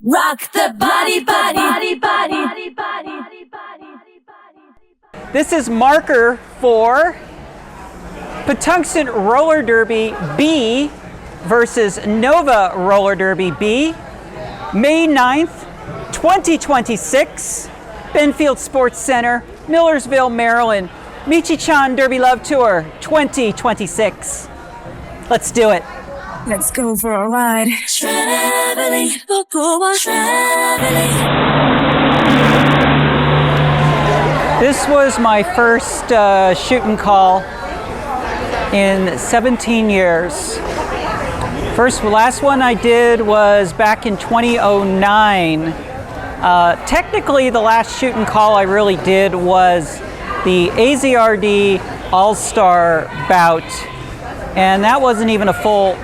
Rock the body, body, body, body, body. This is marker for Patuxent Roller Derby B versus Nova Roller Derby B, May 9th, 2026, Benfield Sportscenter, Millersville, Maryland. Michi-chan Derby Love Tour 2026. Let's do it. Let's go for a ride. Traveling, traveling. This was my first shooting call in 17 years. Last one I did was back in 2009. Technically, the last shooting call I really did was the AZRD All-Star bout, and that wasn't even a full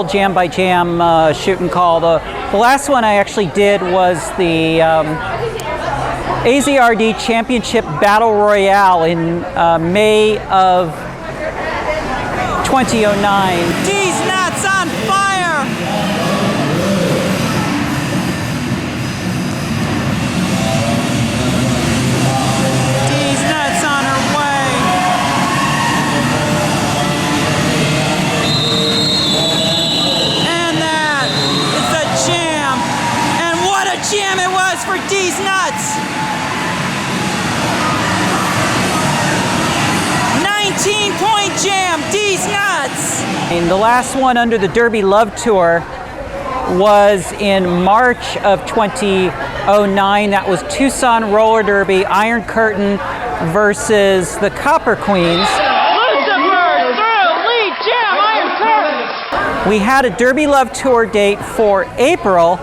jam by jam shooting call. The last one I actually did was the AZRD Championship Battle Royale in May of 2009. These nuts on fire! These nuts on her way. And that is a jam. And what a jam it was for D's nuts! 19-point jam, D's nuts! And the last one under the Derby Love Tour was in March of 2009. That was Tucson Roller Derby, Iron Curtain versus the Copper Queens. Lucifer through, lead jam, Iron Curtain! We had a Derby Love Tour date for April,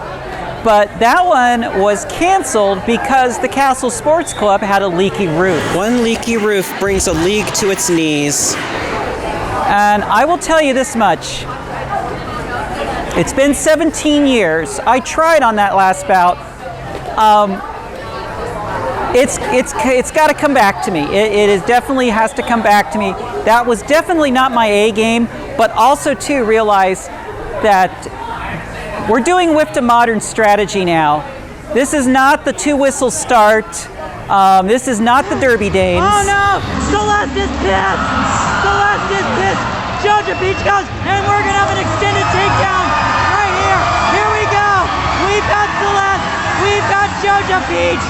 but that one was canceled because the Castle Sports Club had a leaky roof. One leaky roof brings a league to its knees. And I will tell you this much. It's been 17 years. I tried on that last bout. It's got to come back to me. It is definitely has to come back to me. That was definitely not my A game, but also to realize that we're doing whip to modern strategy now. This is not the two-whistle start. This is not the Derby Dames. Oh no! Celeste is pissed! Celeste is pissed! Chesapeake goes, and we're gonna have an extended takedown right here. Here we go! We've got Celeste, we've got Chesapeake,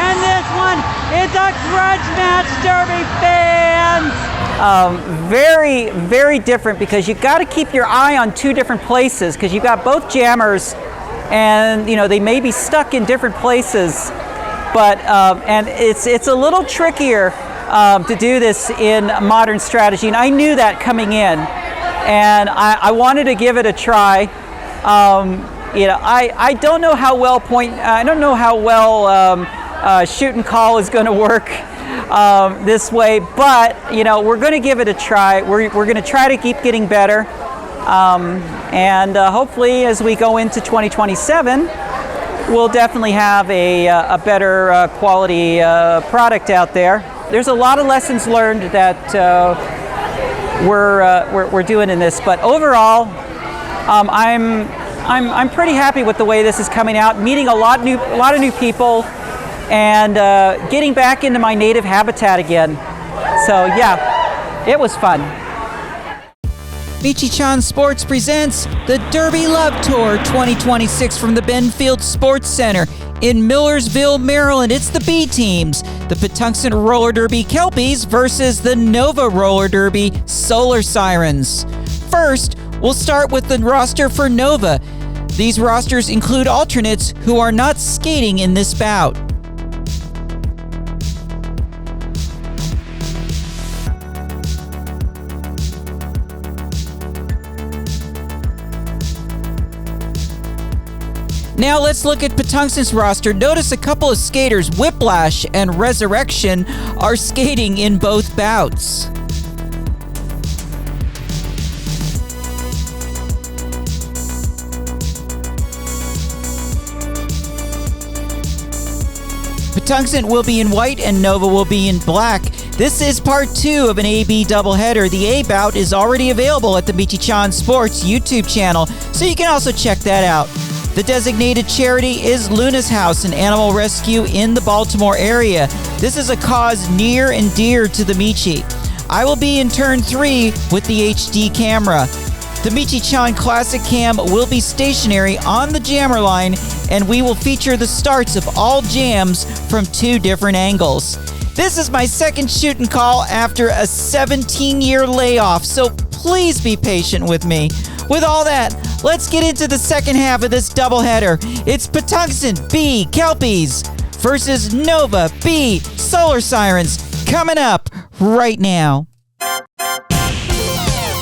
and this one is a grudge match, Derby fans! Very, very different because you got to keep your eye on two different places because you've got both jammers, and you know they may be stuck in different places, but and it's a little trickier to do this in modern strategy, and I knew that coming in, and I wanted to give it a try. I don't know how well shoot and call is going to work this way, but we're going to give it a try. We're going to try to keep getting better, and hopefully as we go into 2027 we'll definitely have a better quality product out there. There's a lot of lessons learned that we're doing in this, but overall I'm pretty happy with the way this is coming out, meeting a lot of new people, and getting back into my native habitat again. So yeah, it was fun. Michi-chan Sports presents the Derby Love Tour 2026 from the Benfield Sportscenter in Millersville, Maryland. It's the B teams, the Patuxent Roller Derby Kelpies versus the Nova Roller Derby Solar Sirens. First, we'll start with the roster for Nova. These rosters include alternates who are not skating in this bout. Now let's look at Patuxent's roster. Notice a couple of skaters, Whiplash and Resurrection, are skating in both bouts. Patuxent will be in white and Nova will be in black. This is part 2 of an AB doubleheader. The A bout is already available at the Michi-chan Sports YouTube channel, so you can also check that out. The designated charity is Luna's House, an animal rescue in the Baltimore area. This is a cause near and dear to the Michi. I will be in turn 3 with the HD camera. The Michi-chan Classic Cam will be stationary on the jammer line, and we will feature the starts of all jams from 2 different angles. This is my second shooting call after a 17-year layoff, so please be patient with me. With all that, let's get into the second half of this doubleheader. It's Patuxent B Kelpies versus Nova B Solar Sirens coming up right now.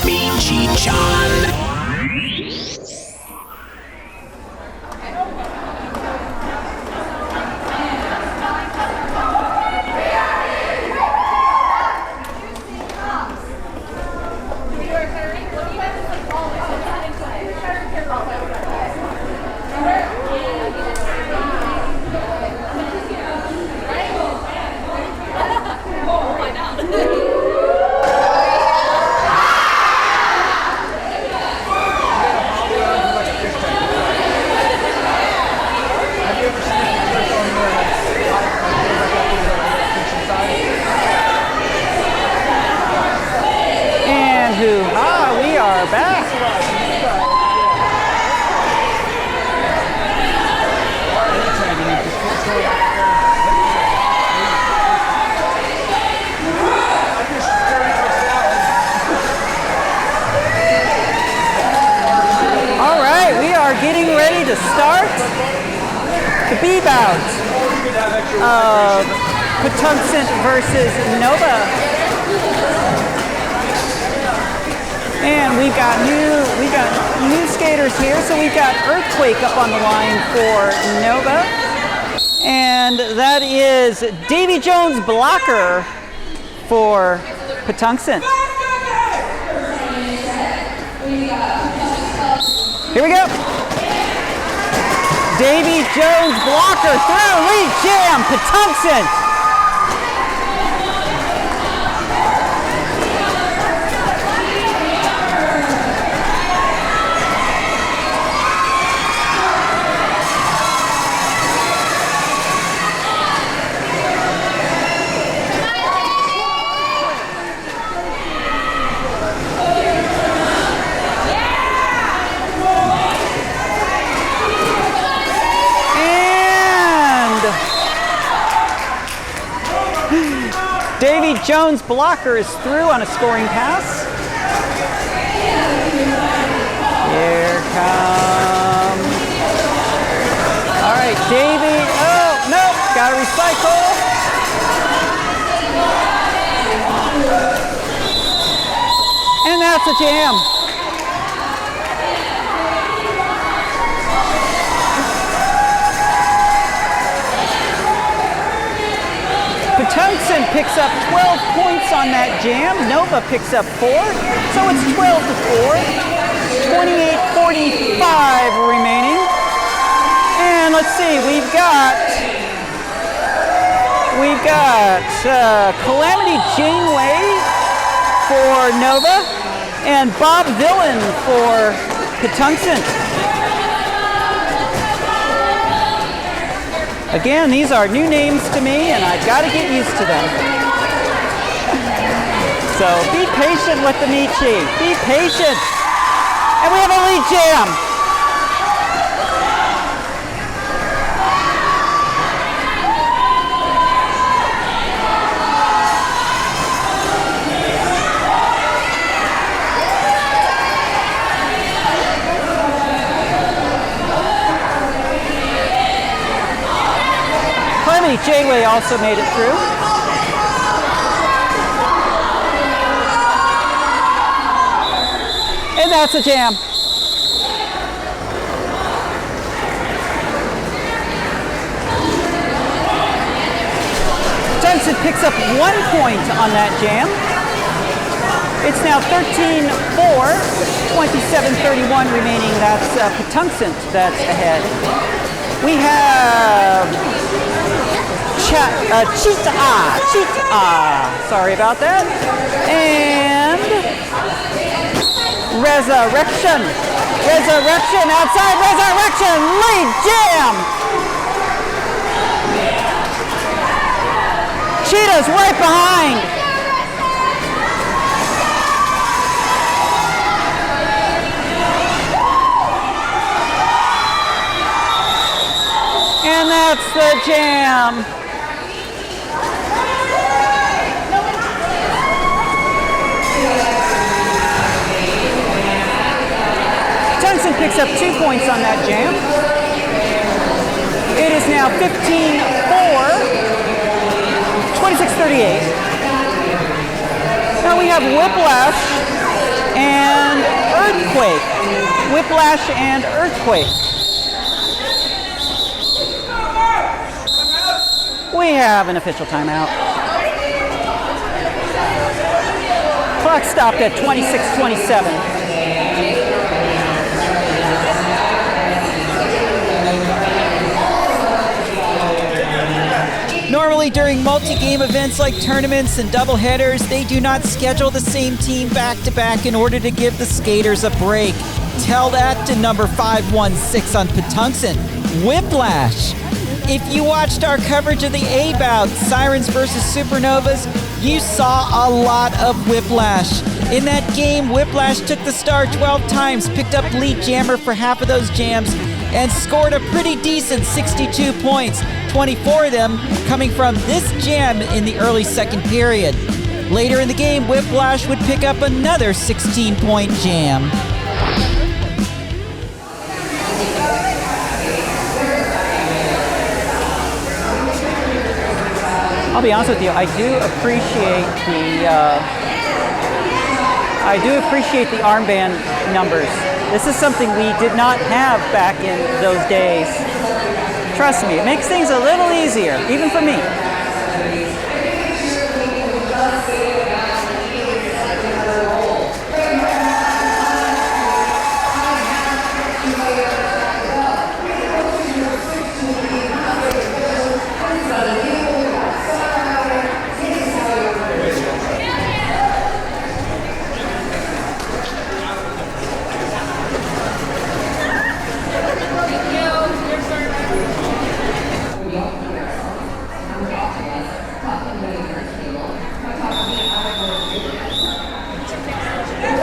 Michi-chan. We are back. All right, we are getting ready to start the B bout of Patuxent versus Nova. And we've got new skaters here. So we've got Earthquake up on the line for Nova. And that is Davy Jones Blocker for Patuxent. Here we go. Davy Jones Blocker through lead jam, Patuxent. Davy Jones Blocker is through on a scoring pass. Here comes. All right, Davy. Oh, no, gotta recycle. And that's a jam. Patuxent picks up 12 points on that jam. Nova picks up 4. So it's 12-4. 28-45 remaining. And let's see, we've got Calamity Janeway for Nova and Bob Villain for Patuxent. Again, these are new names to me, and I've got to get used to them. So be patient with the Michi. Be patient. And we have a lead jam. Janeway also made it through. And that's a jam. Johnson picks up 1 point on that jam. It's now 13-4, 27-31 remaining. That's Patuxent that's ahead. We have sorry about that. And Resurrection Resurrection, outside resurrection, lead jam! Cheetah's right behind. And that's the jam. Patuxent picks up 2 points on that jam. It is now 15-4, 26-38. Now we have Whiplash and Earthquake. Whiplash and Earthquake. We have an official timeout. Clock stopped at 26:27. Normally during multi-game events like tournaments and doubleheaders, they do not schedule the same team back-to-back in order to give the skaters a break. Tell that to number 516 on Patuxent, Whiplash. If you watched our coverage of the A bout, Sirens versus Supernovas, you saw a lot of Whiplash. In that game, Whiplash took the star 12 times, picked up lead jammer for half of those jams, and scored a pretty decent 62 points, 24 of them coming from this jam in the early second period. Later in the game, Whiplash would pick up another 16-point jam. I'll be honest with you, I do appreciate the armband numbers. This is something we did not have back in those days. Trust me, it makes things a little easier, even for me.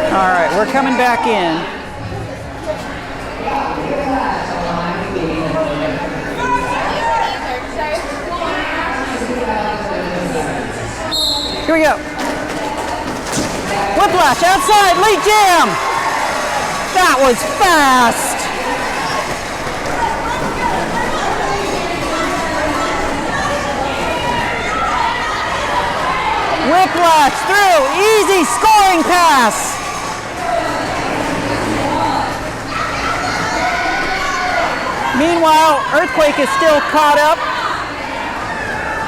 All right, we're coming back in. Here we go. Whiplash outside, lead jam. That was fast. Whiplash through, easy scoring pass. Meanwhile, Earthquake is still caught up.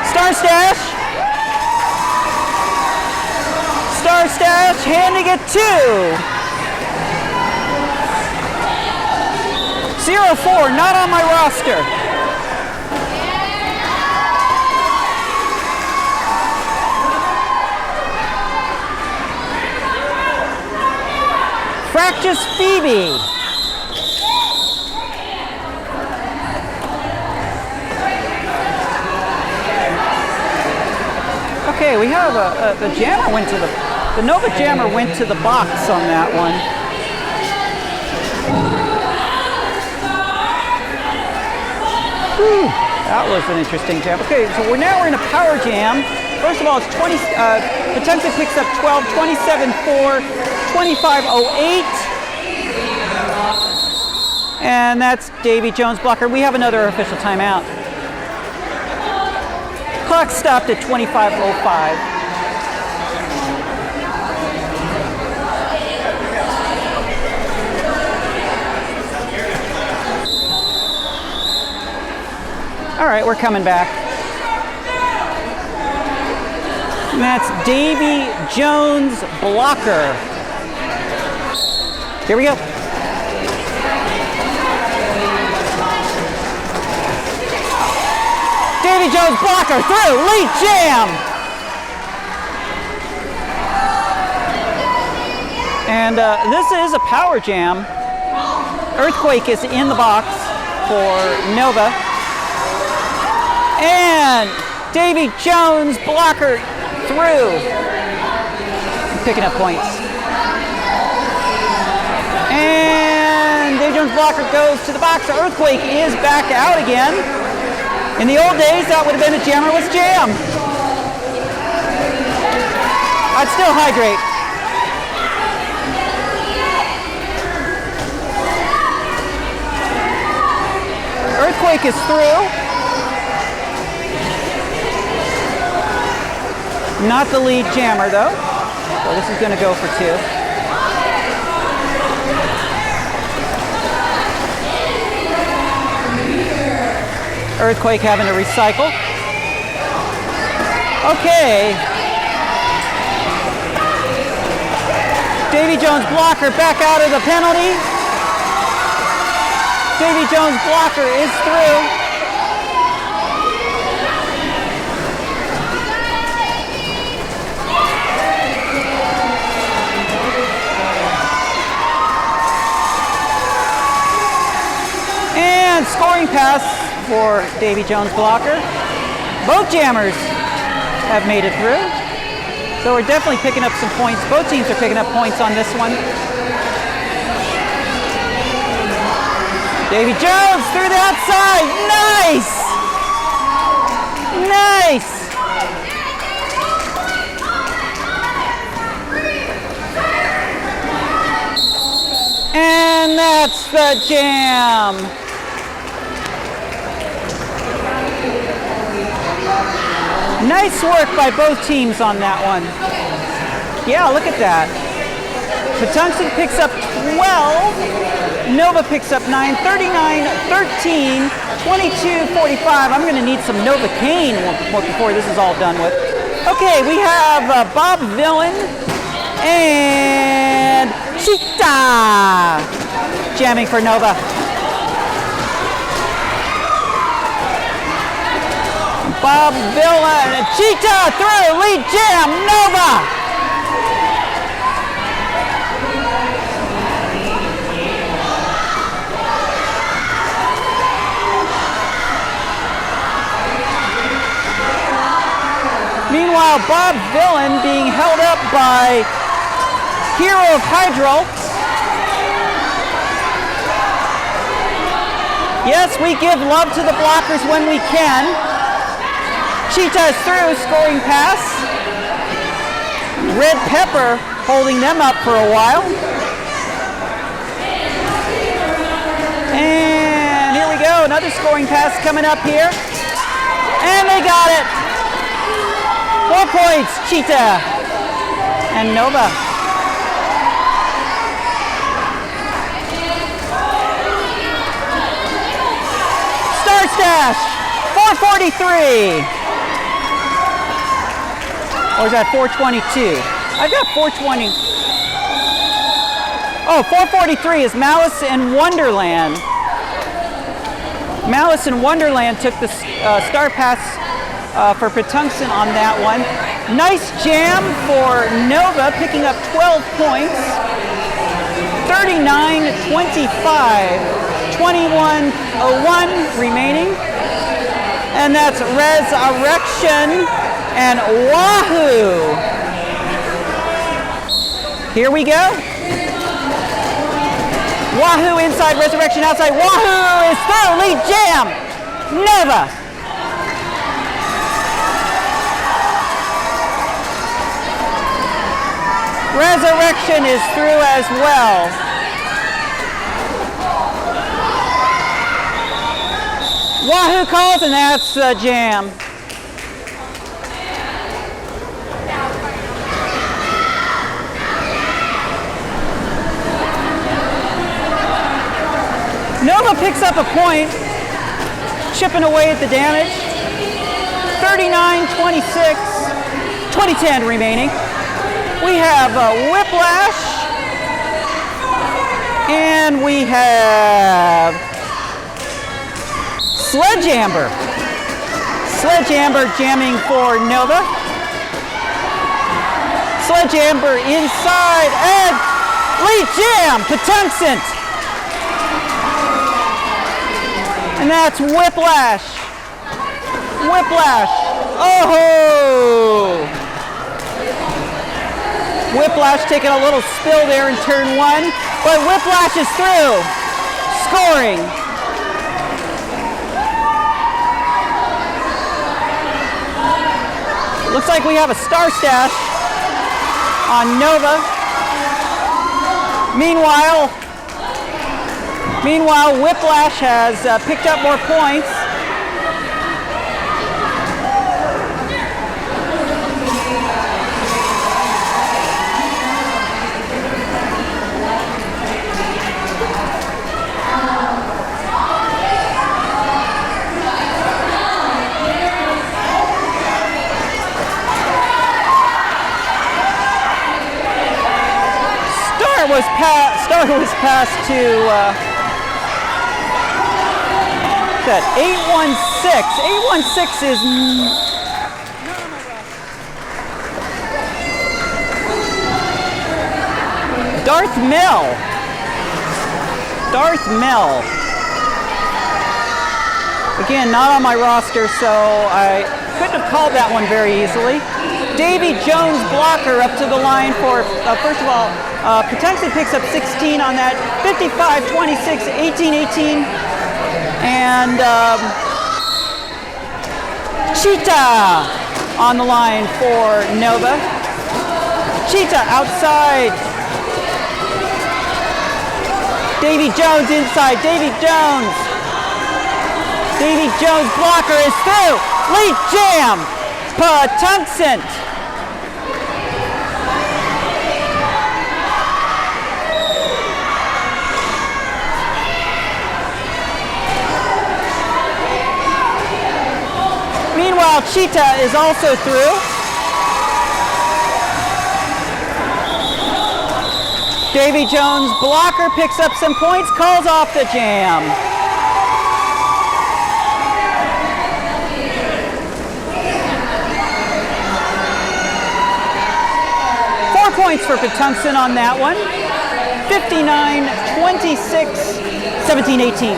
Star Stash. Star Stash handing it to 0-4, not on my roster. Fractious Phoebe. Okay, we have the jammer went to the Nova Jammer went to the box on that one. Whew, that was an interesting jam. Okay, so we're in a power jam. First of all, it's 20. Patuxent picks up 12, 27-4, 25-08, and that's Davy Jones blocker. We have another official timeout. Clock stopped at 25:05. All right, we're coming back. And that's Davy Jones blocker. Here we go. Davy Jones blocker through, lead jam. And this is a power jam. Earthquake is in the box for Nova. And Davy Jones blocker through. Picking up points. And Davy Jones blocker goes to the box. Earthquake is back out again. In the old days, that would have been a jammerless jam. I'd still hydrate. Earthquake is through. Not the lead jammer though. So this is going to go for 2. Earthquake having to recycle. Okay. Davy Jones blocker back out of the penalty. Davy Jones blocker is through. And scoring pass for Davy Jones blocker. Both jammers have made it through. So we're definitely picking up some points. Both teams are picking up points on this one. Davy Jones through the outside. Nice! Nice! And that's the jam. Nice work by both teams on that one. Yeah, look at that. Patuxent picks up 12. Nova picks up 9, 39, 13, 22, 45. I'm going to need some Novocaine before this is all done with. Okay, we have Bob Villain and Cheetah jamming for Nova. Bob Villain, Cheetah through, lead jam, Nova. Meanwhile, Bob Villain being held up by Hero of Hydro. Yes, we give love to the blockers when we can. Cheetah is through, scoring pass. Red Pepper holding them up for a while. And here we go, another scoring pass coming up here. And they got it. 4 points, Cheetah and Nova. Star Stash, 443. Or is that 422? I've got 420. Oh, 443 is Malice in Wonderland. Malice in Wonderland took the star pass for Patuxent on that one. Nice jam for Nova, picking up 12 points. 39-25, 21-01 remaining. And that's Resurrection and Wahoo. Here we go. Wahoo inside, Resurrection outside. Wahoo is through, lead jam. Nova. Resurrection is through as well. Wahoo calls, and that's the jam. Nova picks up a point, chipping away at the damage. 39-26, 20-10 remaining. We have Whiplash, and we have Sledgehammer. Sledgehammer jamming for Nova. Sledgehammer inside, and lead jam, Patuxent. And that's Whiplash. Whiplash. Oh! Whiplash taking a little spill there in turn 1, but Whiplash is through. Scoring. Looks like we have a star stash on Nova. Meanwhile, Whiplash has picked up more points. Star was passed to that 816. 816 is Darth Mill. Darth Mill. Again, not on my roster, so I couldn't have called that one very easily. Davy Jones blocker up to the line for, first of all, Patuxent picks up 16 on that, 55, 26, 18, 18. And Cheetah on the line for Nova. Cheetah outside. Davy Jones inside. Davy Jones. Davy Jones blocker is through. Late jam. Patuxent. Meanwhile, Cheetah is also through. Davy Jones blocker picks up some points, calls off the jam. Points for Patuxent on that one. 59, 26, 17, 18.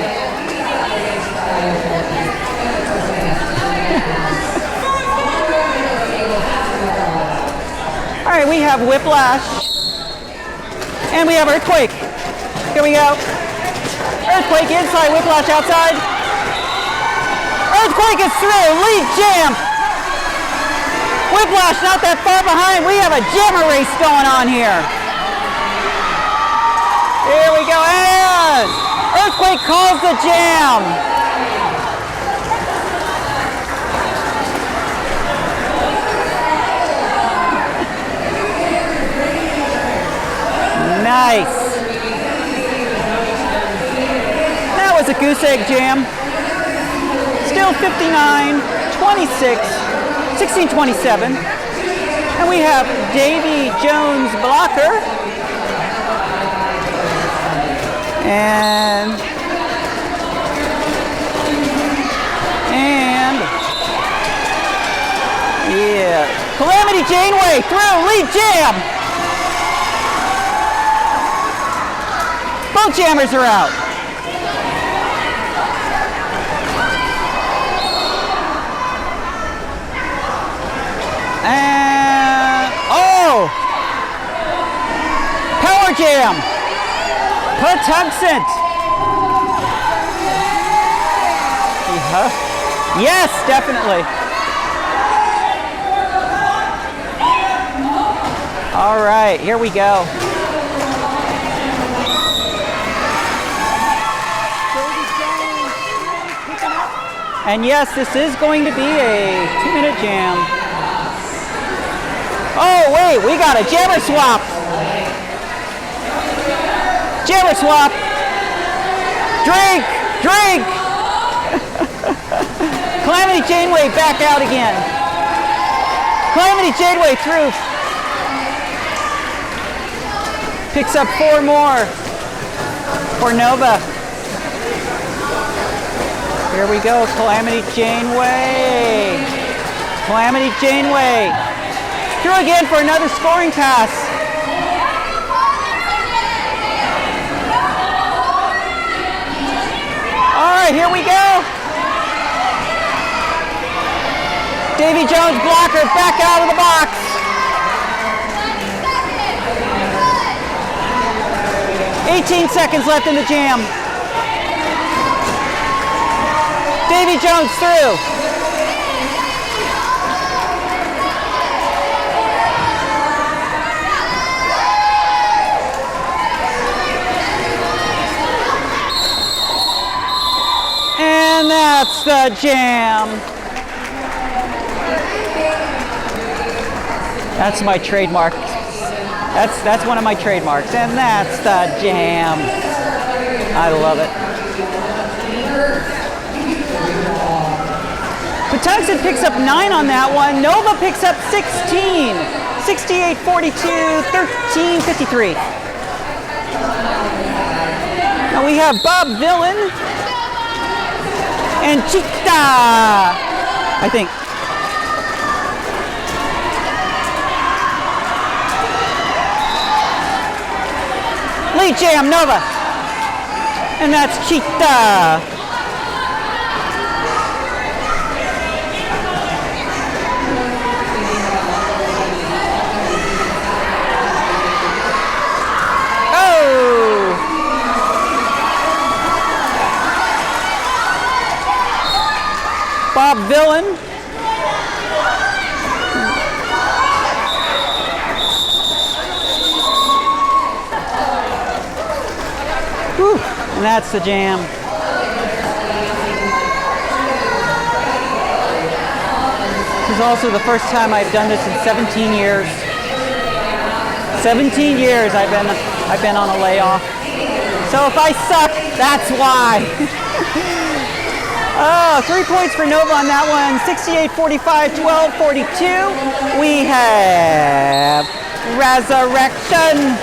All right, we have Whiplash. And we have Earthquake. Here we go. Earthquake inside, Whiplash outside. Earthquake is through, lead jam. Whiplash not that far behind. We have a jammer race going on here. Here we go, and Earthquake calls the jam. Nice. That was a goose egg jam. Still 59, 26. 1627, and we have Davy Jones blocker, and yeah, Calamity Janeway through, lead jam. Both jammers are out. And power jam, Patuxent. Yes, definitely. All right, here we go. And yes, this is going to be a 2-minute jam. Oh, wait, we got a jammer swap. Jammer swap. Drink, drink. Calamity Janeway back out again. Calamity Janeway through. Picks up 4 more for Nova. Here we go, Calamity Janeway. Calamity Janeway. Through again for another scoring pass. All right, here we go. Davy Jones blocker back out of the box. "18 seconds left in the jam. Davy Jones through. And that's the jam. That's my trademark. That's one of my trademarks, and that's the jam. I love it. Patuxent picks up 9 on that one. Nova picks up 16. 68-42, 13-53. Now we have Bob Villain and Cheetah, I think. Lead jam, Nova. And that's Cheetah. Oh! Bob Villain. Whew, and that's the jam. This is also the first time I've done this in 17 years. 17 years I've been on a layoff. So if I suck, that's why. Oh, 3 points for Nova on that one. 68-45, 12-42. We have Resurrection.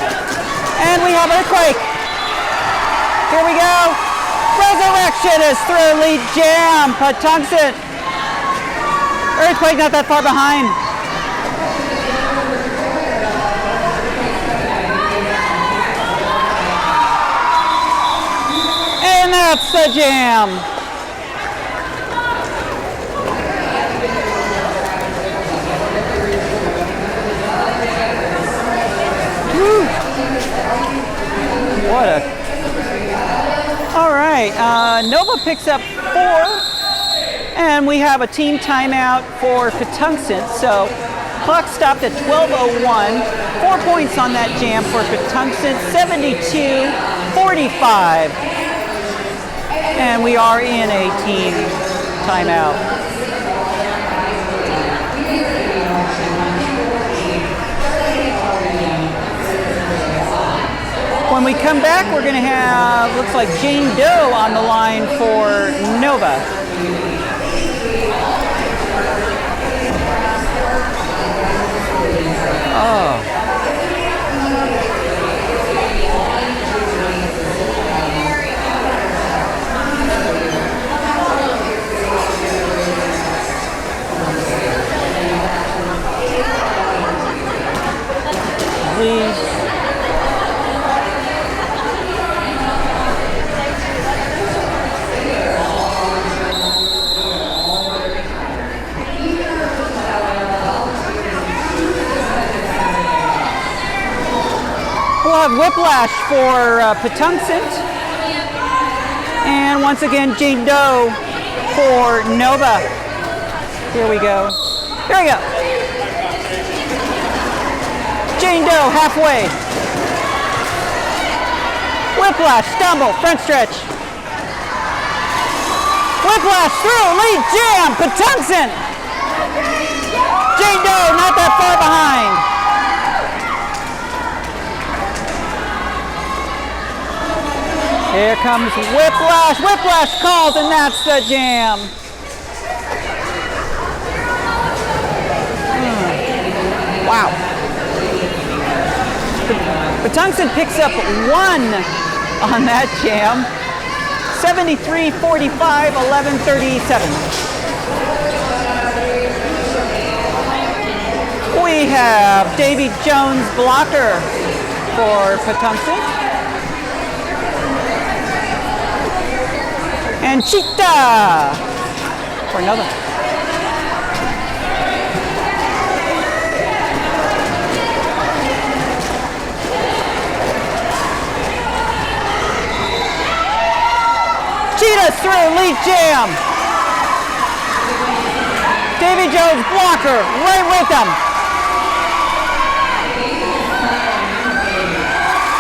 And we have Earthquake. Here we go. Resurrection is through. Lead jam. Patuxent. Earthquake not that far behind. And that's the jam. Woo. What a... All right, Nova picks up 4, and we have a team timeout for Patuxent. So clock stopped at 12:01. 4 points on that jam for Patuxent, 72-45. And we are in a team timeout. When we come back, we're going to have, looks like Jane Doe on the line for Nova. Oh. Please. We'll have Whiplash for Patuxent. And once again, Jane Doe for Nova. Here we go. Here we go. Jane Doe halfway. Whiplash, stumble, front stretch. Whiplash through, lead jam, Patuxent. Jane Doe not that far behind. Here comes Whiplash. Whiplash calls, and that's the jam. Wow. Patuxent picks up 1 on that jam. 73-45, 11-37. We have Davy Jones blocker for Patuxent. And Cheetah for Nova. Cheetah through, lead jam. Davy Jones blocker, right with him.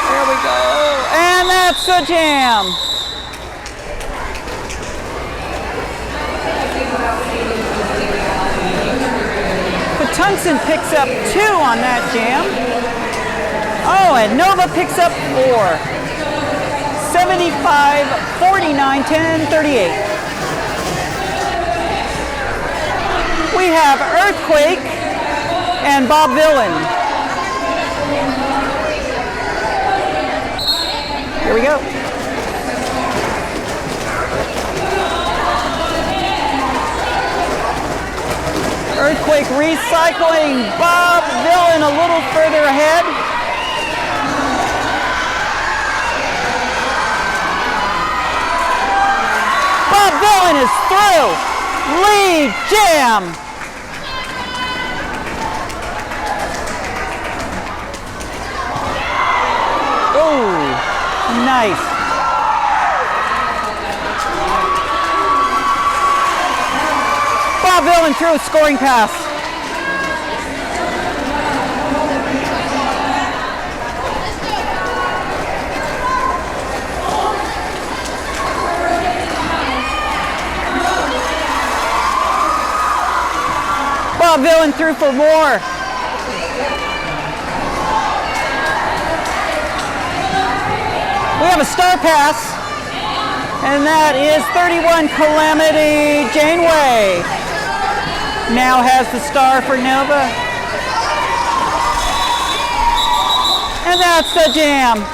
There we go. And that's the jam. Patuxent picks up 2 on that jam. Oh, and Nova picks up 4. 75, 49, 10, 38. We have Earthquake and Bob Villain. Here we go. Earthquake recycling. Bob Villain a little further ahead. Bob Villain is through. Lead jam. Oh, nice. Bob Villain through a scoring pass. Bob Villain through for more. We have a star pass, and that is 31 Calamity Janeway. Now has the star for Nova. And that's the jam.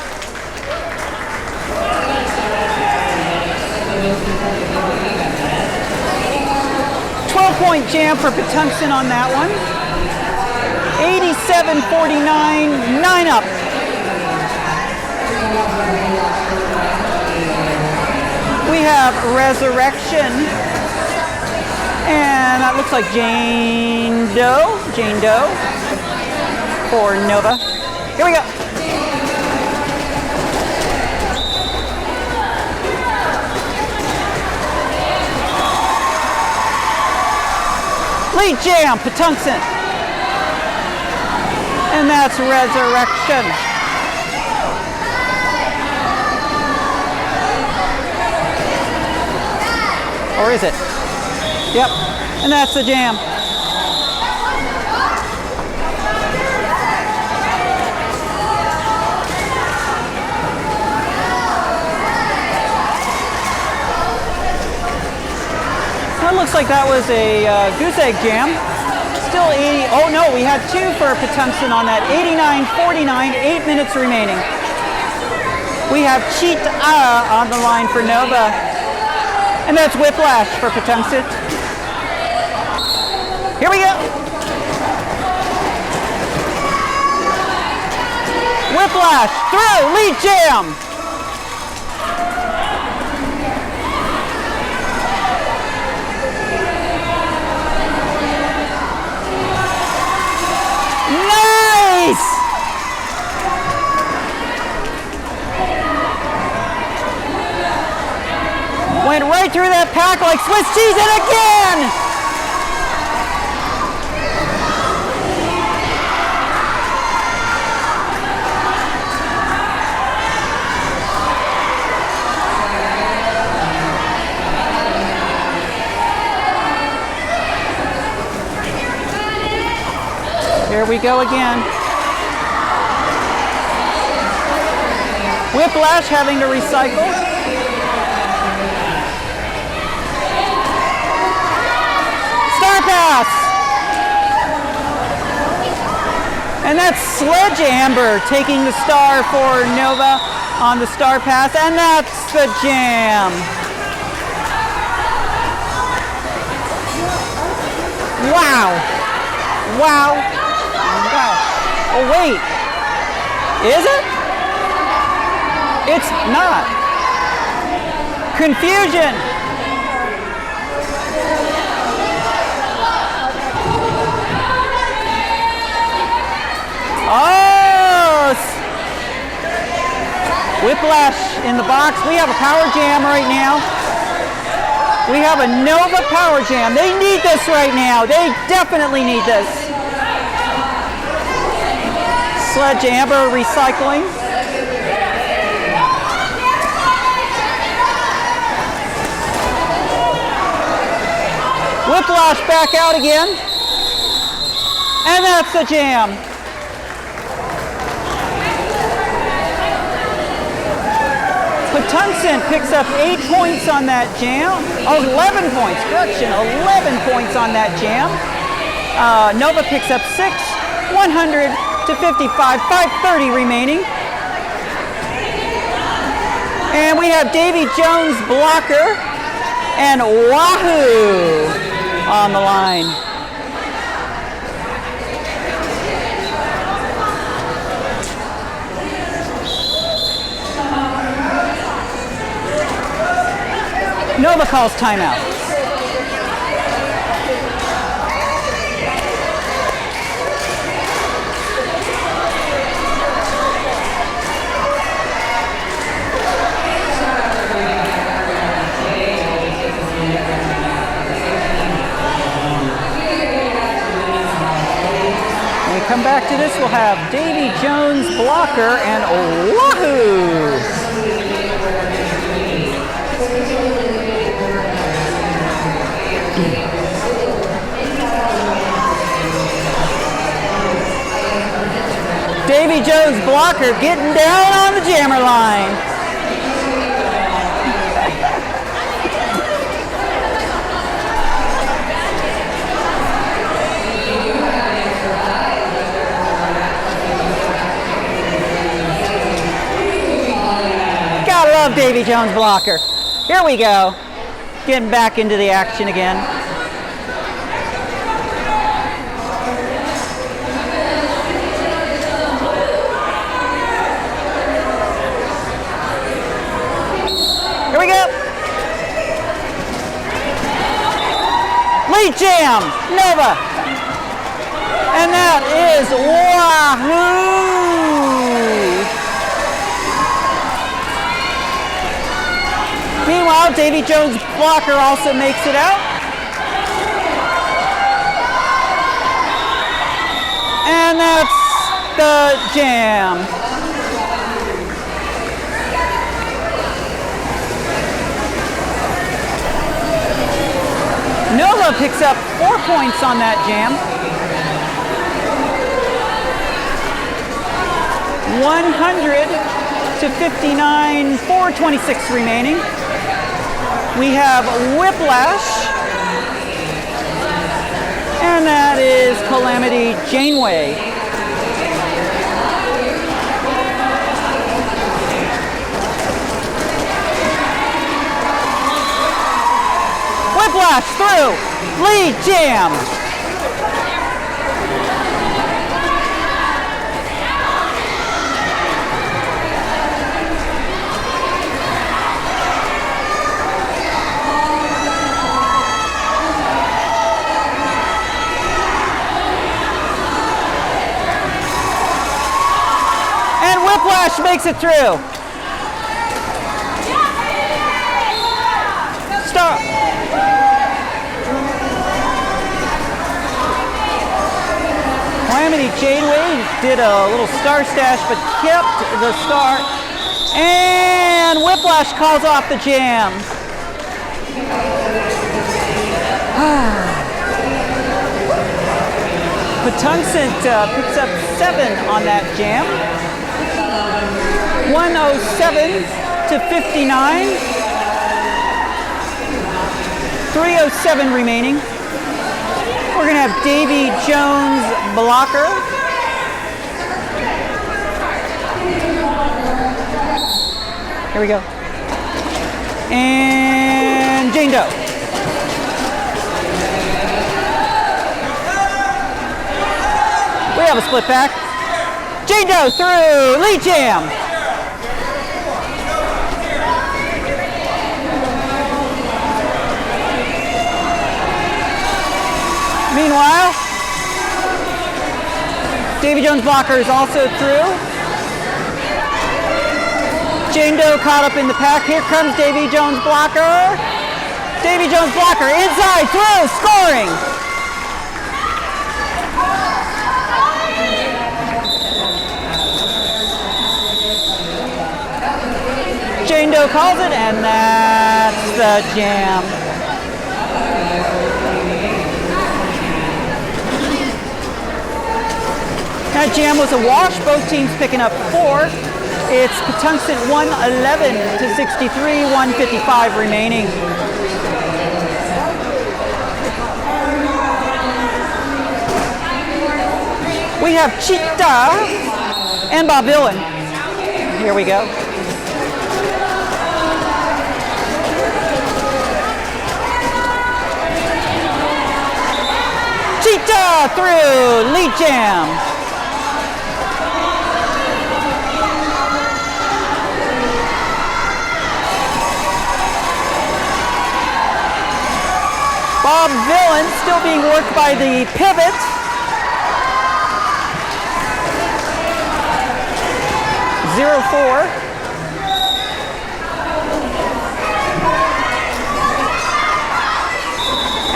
Point jam for Patuxent on that one. 87-49, 9 up. We have Resurrection. And that looks like Jane Doe for Nova. Here we go. Lead jam, Patuxent. And that's Resurrection. Or is it? Yep. And that's the jam. That looks like that was a goose egg jam. Still 80. Oh no, we had 2 for Patuxent on that. 89-49, 8 minutes remaining. We have Cheetah on the line for Nova. And that's Whiplash for Patuxent. Here we go. Whiplash through, lead jam. Went right through that pack like Swiss cheese, and again! Here we go again. Whiplash having to recycle. Pass. And that's Sledgehammer taking the star for Nova on the star pass, and that's the jam. Wow. Wow. Wow. Oh wait. Is it? It's not. Confusion. Whiplash in the box. We have a power jam right now. We have a Nova power jam. They need this right now. They definitely need this. Sledge Amber Recycling. Whiplash back out again. And that's the jam. Patuxent picks up 8 points on that jam. Oh, 11 points, correction, 11 points on that jam. Nova picks up 6, 100 to 55, 5:30 remaining. And we have Davy Jones blocker and Wahoo on the line. Nova calls timeout. When we come back to this, we'll have Davy Jones blocker and Wahoo. Davy Jones blocker getting down on the jammer line. Gotta love Davy Jones blocker. Here we go. Getting back into the action again. Here we go. Lead jam, Nova. And that is Wahoo. Meanwhile, Davy Jones blocker also makes it out. And that's the jam. Nova picks up 4 points on that jam. 100 to 59, 4:26 remaining. We have Whiplash, and that is Calamity Janeway. Whiplash through, lead jam. And Whiplash makes it through. Stop. Calamity Janeway did a little star stash, but kept the star. And Whiplash calls off the jam. Patuxent picks up 7 on that jam. 107 to 59. 3:07 remaining. We're going to have Davy Jones blocker. Here we go. And Jane Doe. We have a split back. Jane Doe through, lead jam. Meanwhile, Davy Jones blocker is also through. Jane Doe caught up in the pack. Here comes Davy Jones blocker. Davy Jones blocker, inside, through, scoring. Jane Doe calls it, and that's the jam. That jam was a wash, both teams picking up 4. It's Patuxent 111 to 63, 155 remaining. We have Cheetah and Bob Villain. Here we go. Cheetah through, lead jam. Bob Villain still being worked by the pivot. Zero 4.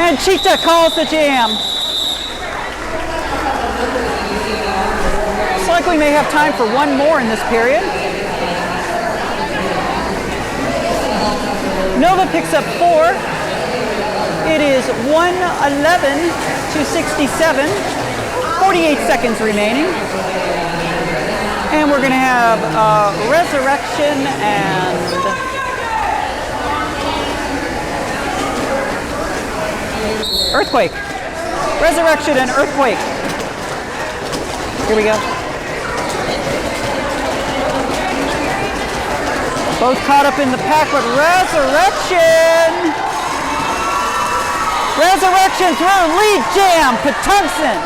And Cheetah calls the jam. Looks like we may have time for one more in this period. Nova picks up 4. It is 111 to 67, 48 seconds remaining. And we're going to have Resurrection and Earthquake. Resurrection and Earthquake. Here we go. Both caught up in the pack, but Resurrection through, lead jam, Patuxent.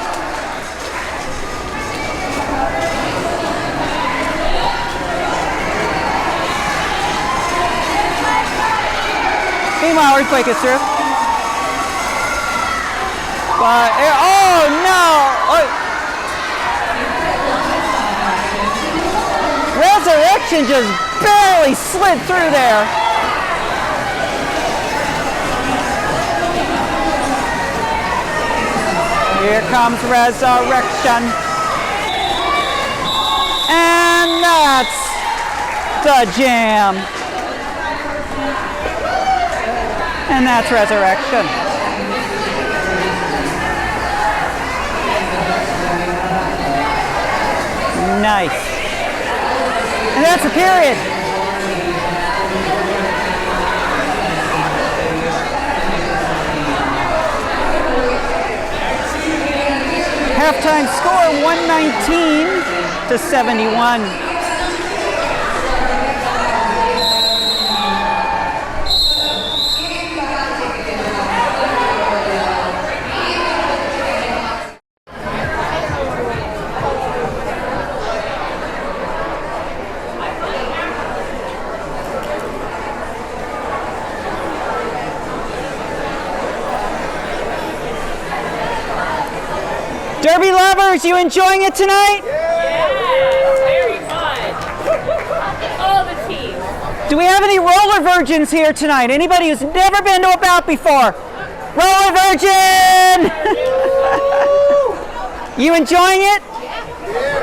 Meanwhile, Earthquake is through. But, oh no! Resurrection just barely slid through there. Here comes Resurrection. And that's the jam. And that's Resurrection. Nice. And that's the period. Halftime score 119 to 71. Derby lovers, you enjoying it tonight? Yeah, very fun. All the teams. Do we have any roller virgins here tonight? Anybody who's never been to a bout before? Roller virgin! You enjoying it?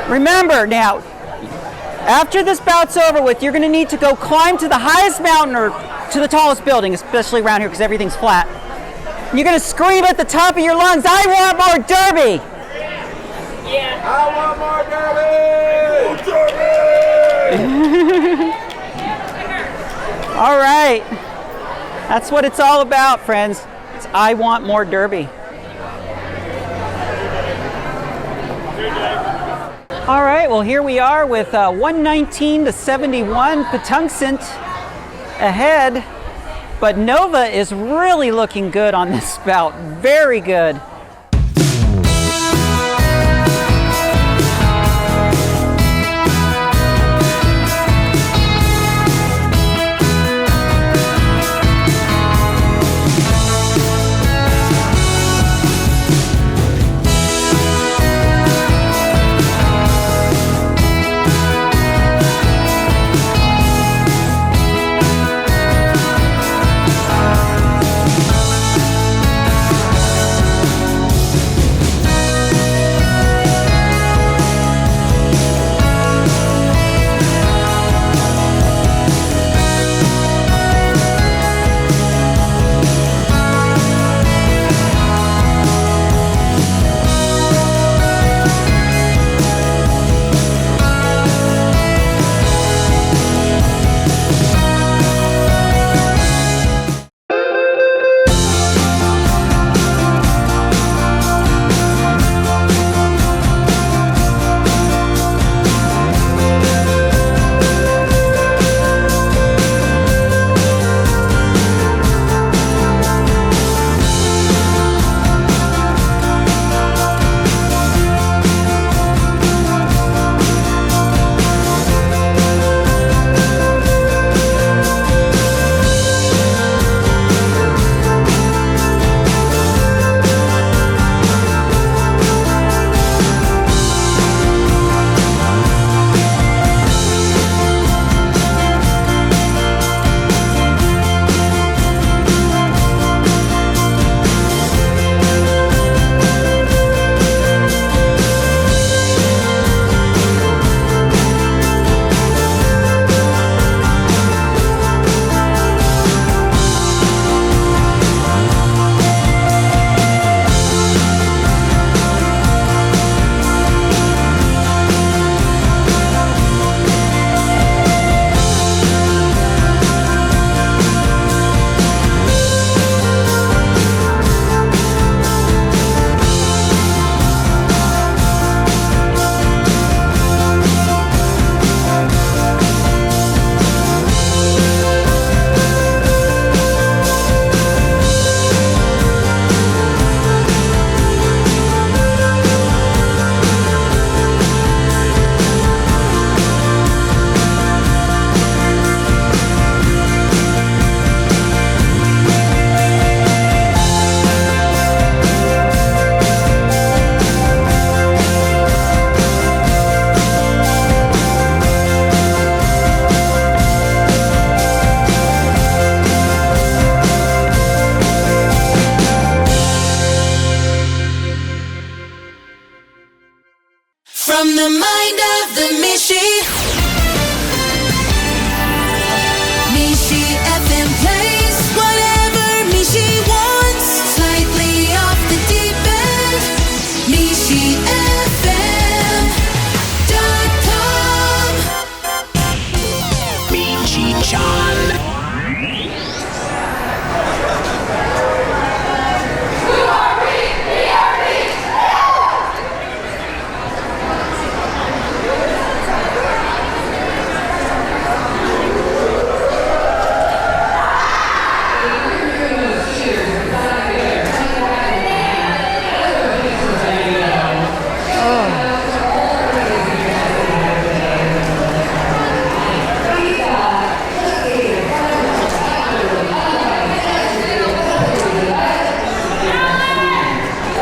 Remember now, after this bout's over with, you're going to need to go climb to the highest mountain or to the tallest building, especially around here because everything's flat. You're going to scream at the top of your lungs, "I want more Derby!" Yeah. I want more Derby! All right. That's what it's all about, friends. It's I want more Derby. All right, well, here we are with 119 to 71, Patuxent ahead. But Nova is really looking good on this bout. Very good.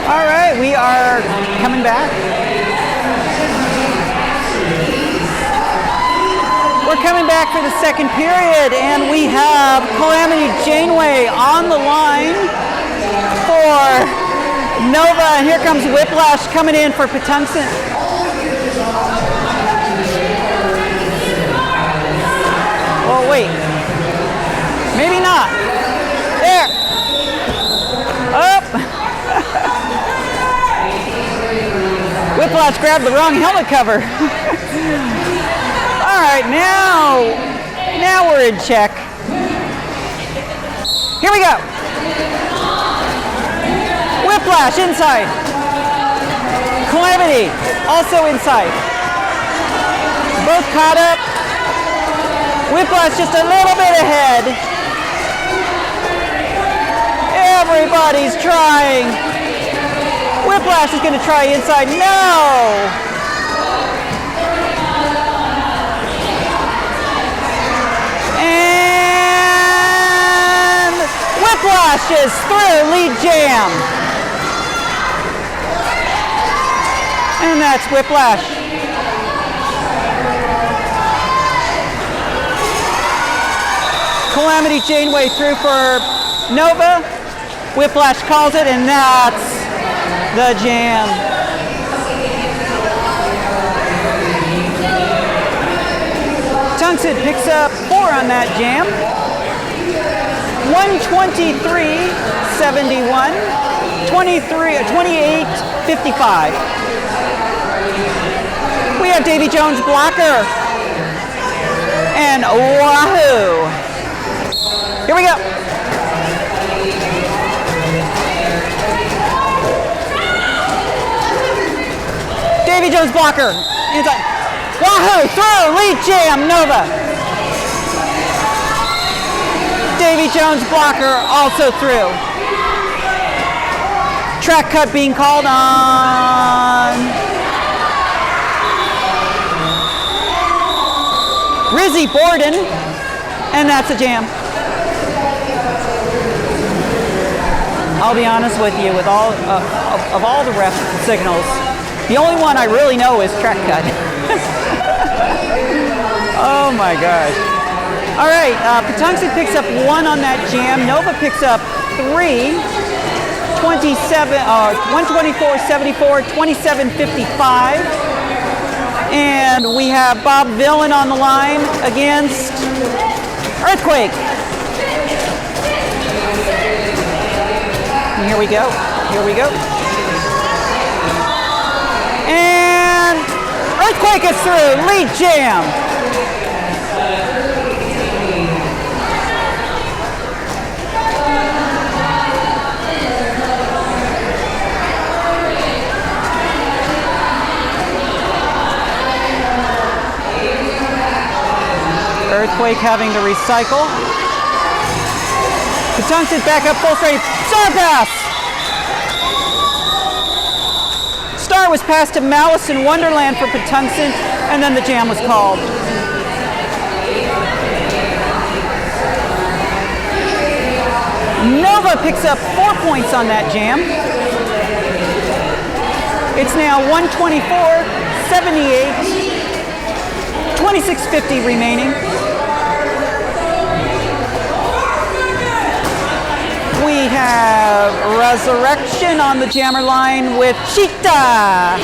All right, we are coming back. We're coming back for the second period, and we have Calamity Janeway on the line for Nova, and here comes Whiplash coming in for Patuxent. Oh, wait. Maybe not. There. Up. Whiplash grabbed the wrong helmet cover. All right, now we're in check. Here we go. Whiplash inside. Calamity also inside. Both caught up. Whiplash just a little bit ahead. Everybody's trying. Whiplash is going to try inside. No! And Whiplash is through lead jam. And that's Whiplash. Calamity Janeway through for Nova. Whiplash calls it, and that's the jam. Patuxent picks up 4 on that jam. 123.71, 28.55. We have Davy Jones blocker. And wahoo! Here we go. Davy Jones blocker. Inside. Wahoo! Through! Lead jam! Nova. Davy Jones blocker also through. Track cut being called on Rizzy Borden. And that's a jam. I'll be honest with you, with all of all the ref signals, the only one I really know is track cut. Oh my gosh. All right, Patuxent picks up 1 on that jam. Nova picks up 3. 124.74, 27.55. And we have Bob Villain on the line against Earthquake. And here we go. Here we go. And Earthquake is through. Lead jam. Earthquake having to recycle. Patuxent back up full straight. Star pass! Star was passed to Malice in Wonderland for Patuxent, and then the jam was called. Nova picks up 4 points on that jam. It's now 124.78, 26.50 remaining. We have Resurrection on the jammer line with Cheetah.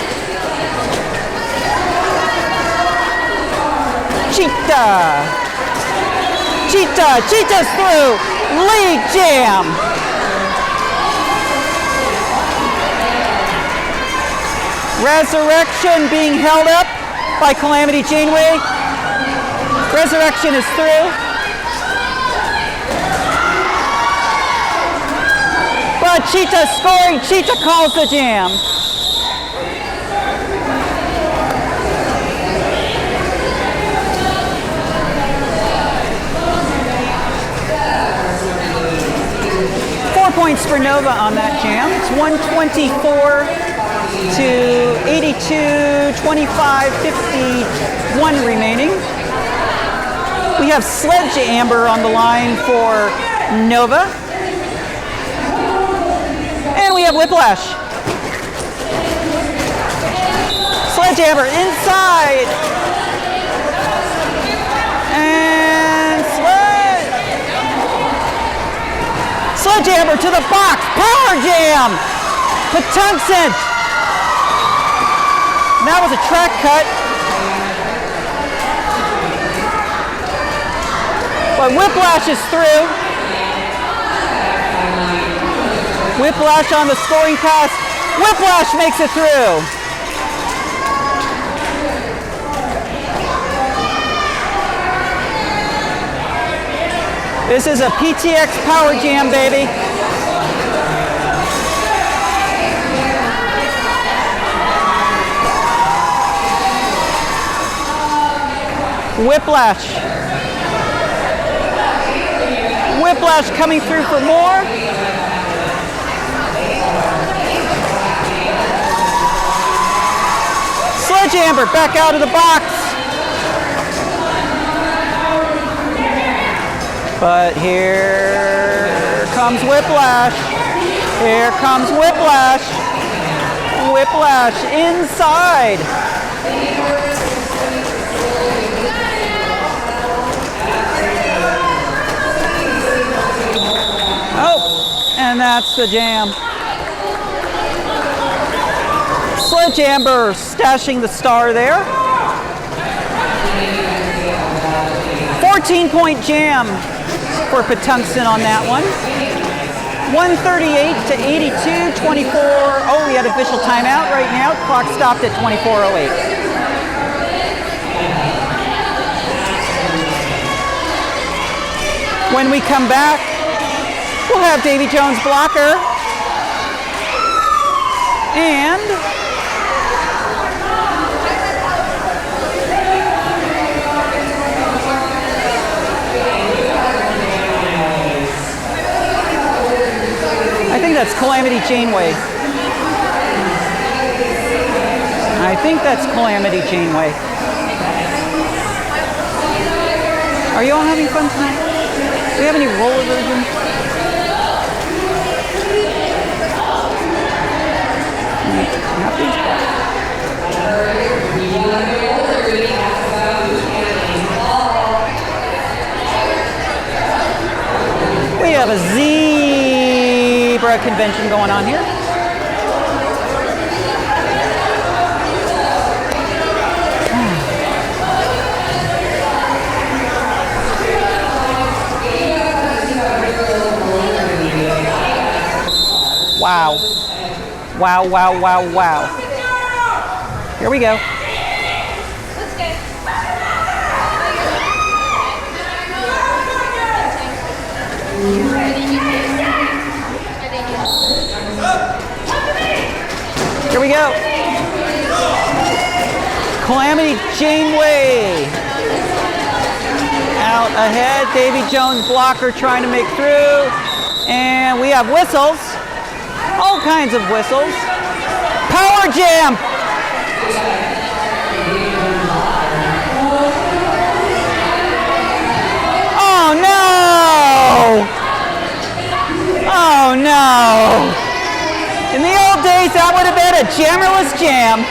Cheetah's through. Lead jam. Resurrection being held up by Calamity Janeway. Resurrection is through. But Cheetah scoring. Cheetah calls the jam. Points for Nova on that jam. It's 124 to 82, 25, 51 remaining. We have Sledge Amber on the line for Nova. And we have Whiplash. Sledgehammer inside. And Sledgehammer to the box. Power jam. Patuxent. That was a track cut. But Whiplash is through. Whiplash on the scoring pass. Whiplash makes it through. This is a PTX Power Jam, baby. Whiplash. Whiplash coming through for more. Sledgehammer back out of the box. But here comes Whiplash. Here comes Whiplash. Whiplash inside. Oh, and that's the jam. Sledgehammer stashing the star there. 14-point jam for Patuxent on that one. 138 to 82, 24. Oh, we had official timeout right now. Clock stopped at 24:08. When we come back, we'll have Davy Jones blocker and I think that's Calamity Janeway. I think that's Calamity Janeway. Are you all having fun tonight? Do we have any roller versions? We have a zebra convention going on here. Wow. Wow, wow, wow, wow. Here we go. Here we go. Calamity Janeway. Out ahead. Davy Jones blocker trying to make through. And we have whistles. All kinds of whistles. Power jam. Oh no! Oh no! In the old days, that would have been a jammerless jam.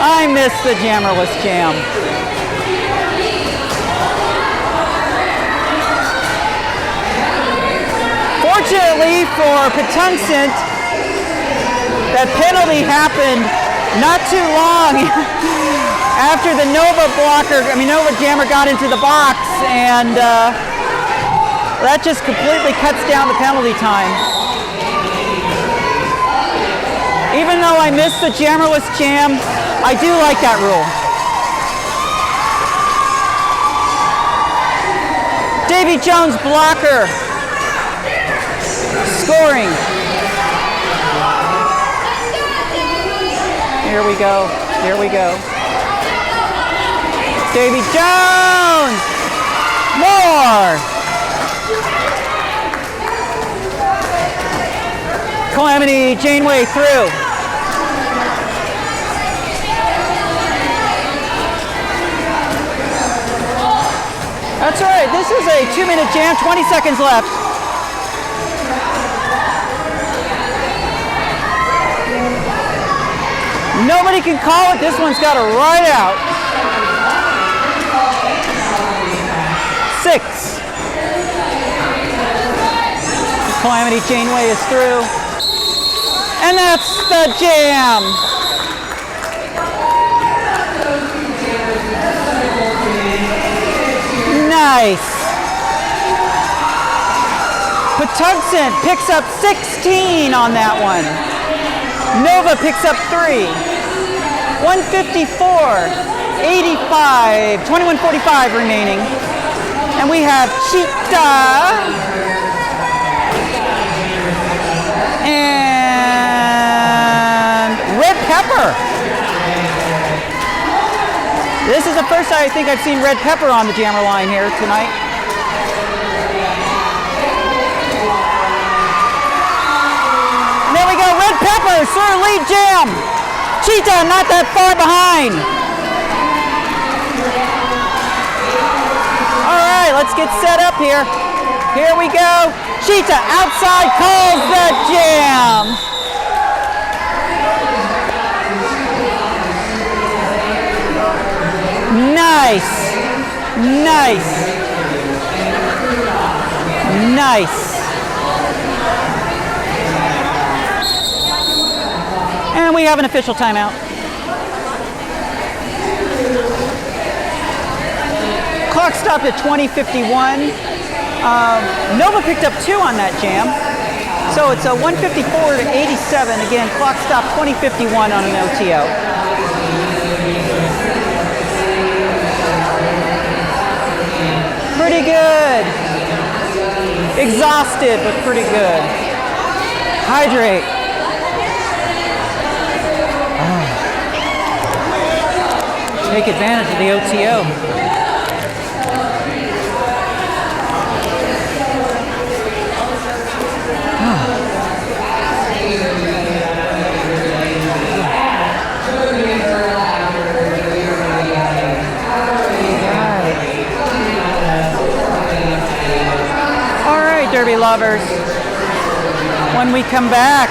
I miss the jammerless jam. Fortunately for Patuxent, that penalty happened not too long after the Nova jammer got into the box, and that just completely cuts down the penalty time. Even though I miss the jammerless jam, I do like that rule. Davy Jones blocker. Scoring. Here we go. Here we go. Davy Jones. More. Calamity Janeway through. That's all right. This is a 2-minute jam. 20 seconds left. Nobody can call it. This one's got to ride out. 6. Calamity Janeway is through. And that's the jam. Nice. Patuxent picks up 16 on that one. Nova picks up 3. 154, 85, 21:45 remaining. And we have Cheetah and Red Pepper. This is the first time I think I've seen Red Pepper on the jammer line here tonight. And there we go, Red Pepper, Sir lead jam. Cheetah not that far behind. All right, let's get set up here. Here we go. Cheetah outside calls the jam. Nice. Nice. Nice. And we have an official timeout. Clock stopped at 20:51. Nova picked up 2 on that jam. So it's a 154 to 87. Again, clock stopped 20:51 on an OTO. Pretty good. Exhausted, but pretty good. Hydrate. Take advantage of the OTO. All right, Derby lovers. When we come back,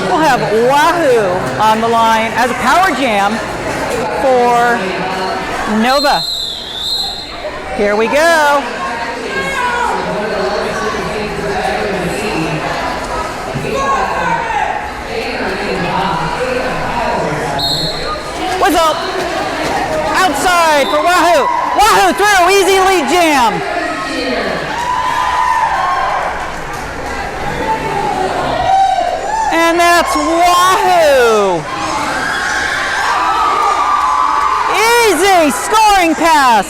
we'll have Wahoo on the line as a power jam for Nova. Here we go. Whistle. Outside for Wahoo. Wahoo through, easy lead jam. And that's Wahoo. Easy scoring pass.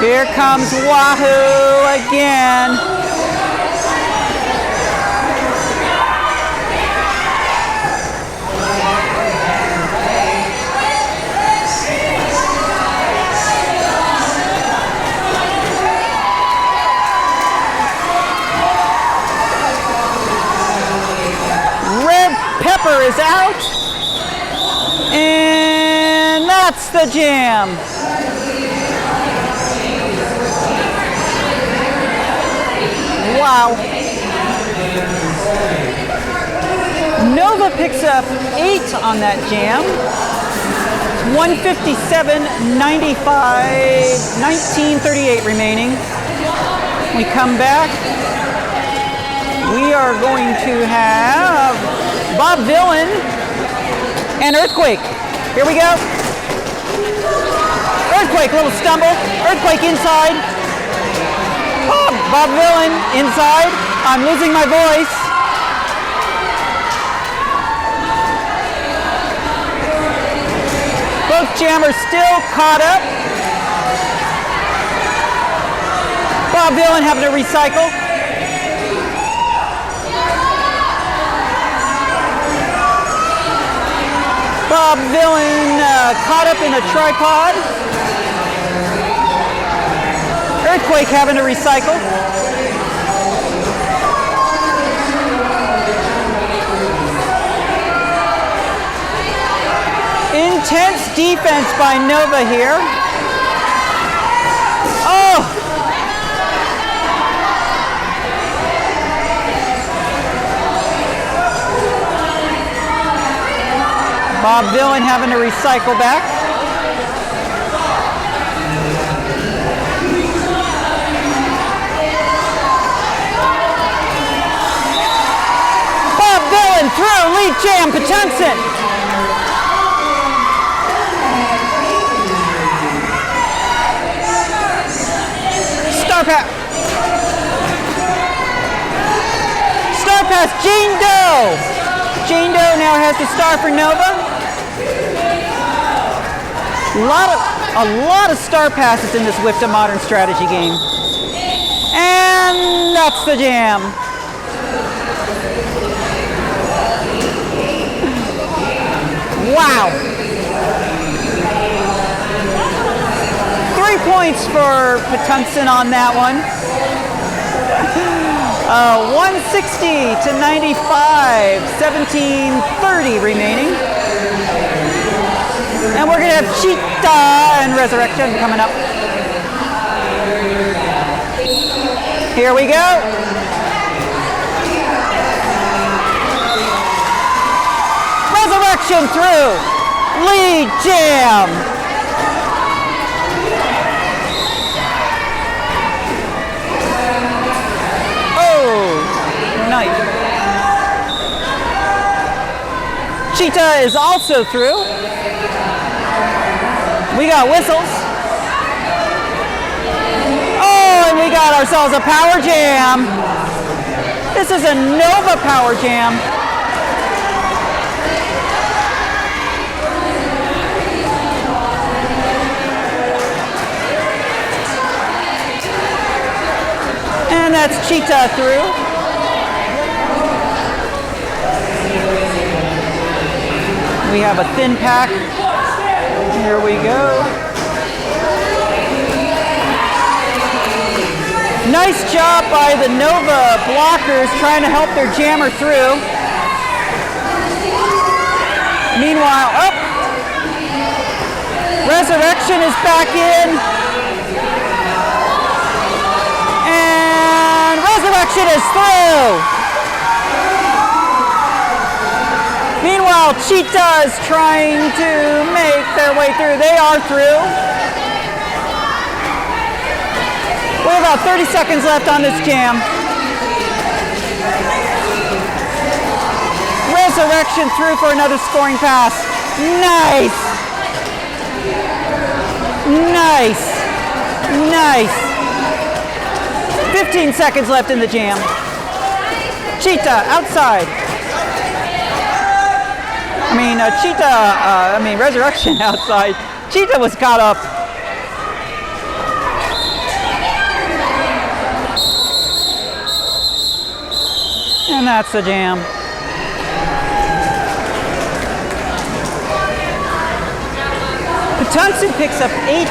Here comes Wahoo again. Pepper is out, and that's the jam. Wow. Nova picks up 8 on that jam. 157.95, 19:38 remaining. We come back. We are going to have Bob Villain and Earthquake. Here we go. Earthquake, little stumble. Earthquake inside. Oh, Bob Villain inside. I'm losing my voice. Both jammers still caught up. Bob Villain having to recycle. Bob Villain caught up in a tripod. Earthquake having to recycle. Intense defense by Nova here. Oh! Bob Villain having to recycle back. Bob Villain through, lead jam, Patuxent. Star pass. Star pass, Jane Doe. Jane Doe now has the star for Nova. A lot of star passes in this WIFTA Modern Strategy game. And that's the jam. Wow. 3 points for Patuxent on that one. 160 to 95, 17:30 remaining. And we're gonna have Cheetah and Resurrection coming up. Here we go. Resurrection through, lead jam. Nice. Cheetah is also through. We got whistles. Oh, and we got ourselves a power jam. This is a Nova power jam. And that's Cheetah through. We have a thin pack. Here we go. Nice job by the Nova blockers trying to help their jammer through. Meanwhile, up. Resurrection is back in. And Resurrection is through. Meanwhile, Cheetah is trying to make their way through. They are through. We have about 30 seconds left on this jam. Resurrection through for another scoring pass. Nice. Nice. Nice. 15 seconds left in the jam. Cheetah outside. Resurrection outside. Cheetah was caught up. And that's the jam. Patuxent picks up 8.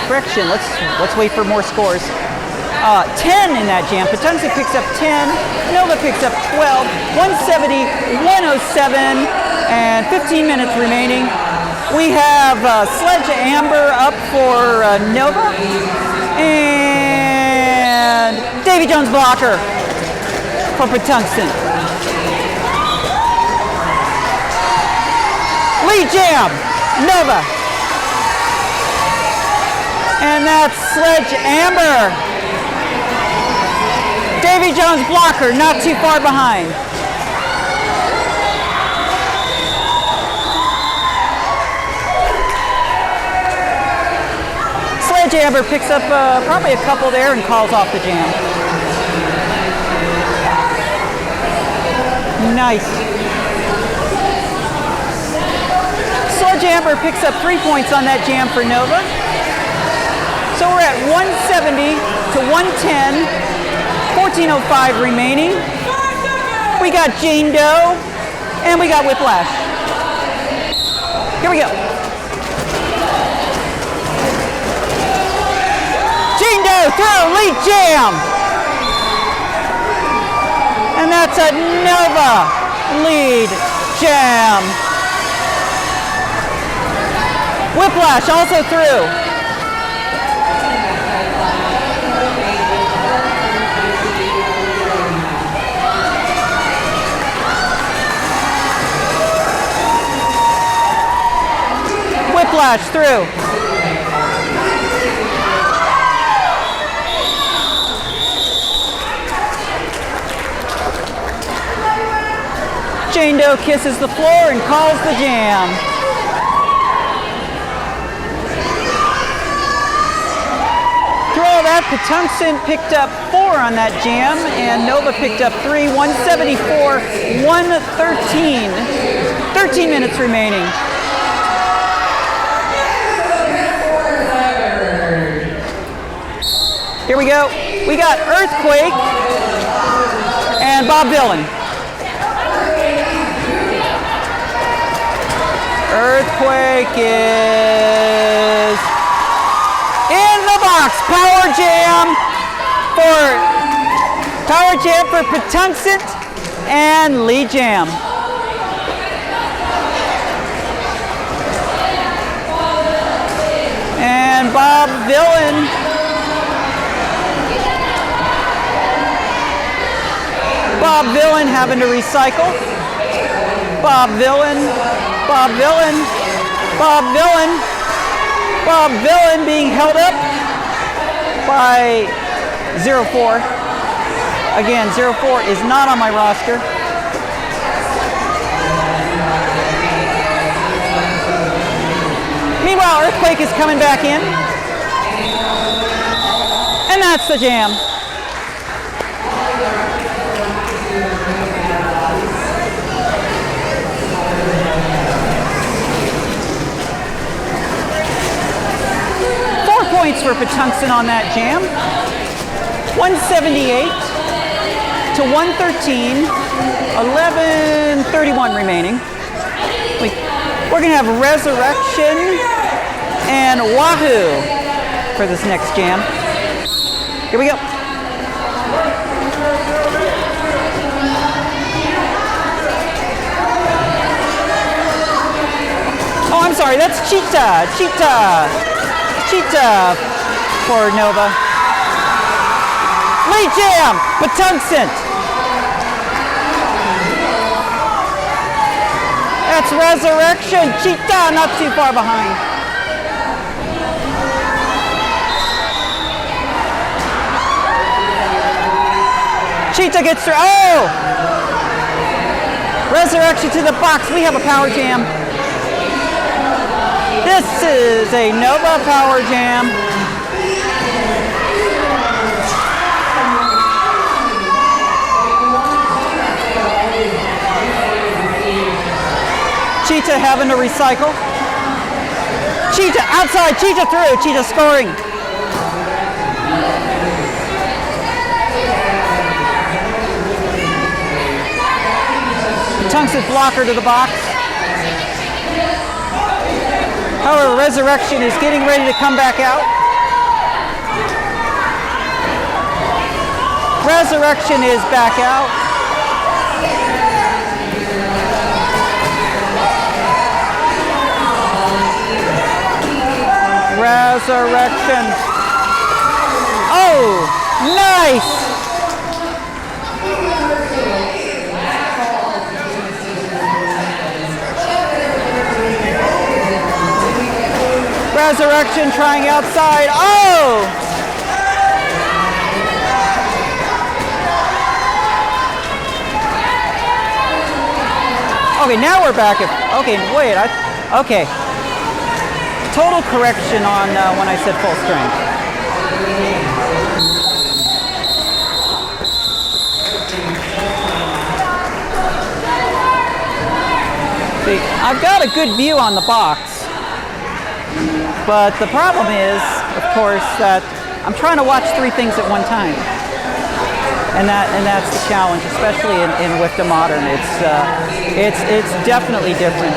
Correction. Let's wait for more scores. 10 in that jam. Patuxent picks up 10. Nova picks up 12. 170, 107. And 15 minutes remaining. We have Sledge Amber up for Nova. And Davy Jones blocker for Patuxent. Lead jam, Nova. And that's Sledge Amber. Davy Jones blocker, not too far behind. Amber picks up probably a couple there and calls off the jam. Nice. Sledge Amber picks up 3 points on that jam for Nova. So we're at 170 to 110. 14:05 remaining. We got Jane Doe and we got Whiplash. Here we go. Through, lead jam. And that's a Nova lead jam. Whiplash also through. splash through. Jane Doe kisses the floor and calls the jam. Through all that, Patuxent picked up 4 on that jam, and Nova picked up 3, 174, 113. 13 minutes remaining. Here we go. We got Earthquake and Bob Villain. Earthquake is in the box. Power jam for Patuxent and lead jam. And Bob Villain having to recycle. Bob Villain being held up by 04. Again, 04 is not on my roster. Meanwhile, Earthquake is coming back in. And that's the jam. Points for Patuxent on that jam. 178 to 113, 11:31 remaining. We're gonna have Resurrection and Wahoo for this next jam. Here we go. Oh, I'm sorry, that's Cheetah for Nova. Lead jam, Patuxent. That's Resurrection. Cheetah not too far behind. Cheetah gets through. Oh! Resurrection to the box. We have a power jam. This is a Nova power jam. Cheetah having to recycle. Cheetah outside, Cheetah through, Cheetah scoring. Patuxent blocker to the box. However, Resurrection is getting ready to come back out. Resurrection is back out. Resurrection. Oh, nice! Resurrection trying outside. Oh! Okay, now we're back at. Okay, wait. Okay. Total correction on when I said full strength. See, I've got a good view on the box. But the problem is, of course, that I'm trying to watch 3 things at one time, and that's the challenge, especially in with the modern. It's definitely different.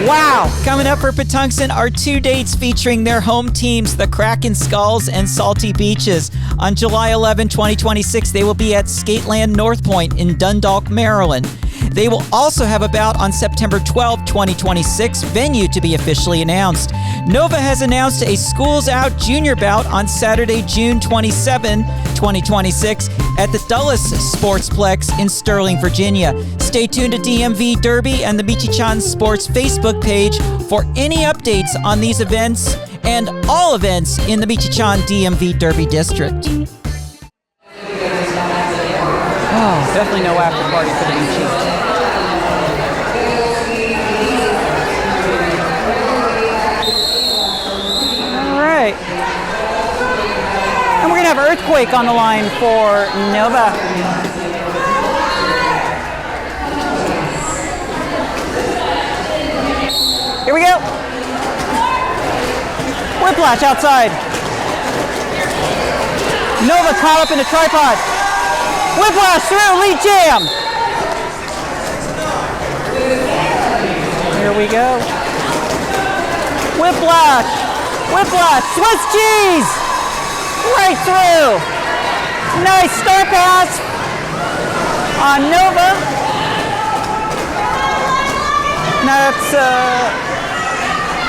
Wow! Coming up for Patuxent are 2 dates featuring their home teams, the Kraken Skulls and Salty Beaches. On July 11, 2026, they will be at Skateland North Point in Dundalk, Maryland. They will also have a bout on September 12, 2026, venue to be officially announced. Nova has announced a Schools Out Junior bout on Saturday, June 27, 2026, at the Dulles Sportsplex in Sterling, Virginia. Stay tuned to DMV Derby and the Michi-chan Sports Facebook page for any updates on these events and all events in the Michi-chan DMV Derby District. Oh, definitely no after party for the Michi. All right. And we're going to have Earthquake on the line for Nova. Here we go. Whiplash outside. Nova caught up in the tripod. Whiplash through, lead jam. Here we go. Whiplash, whiplash, Swiss cheese. Right through. Nice star pass on Nova. That's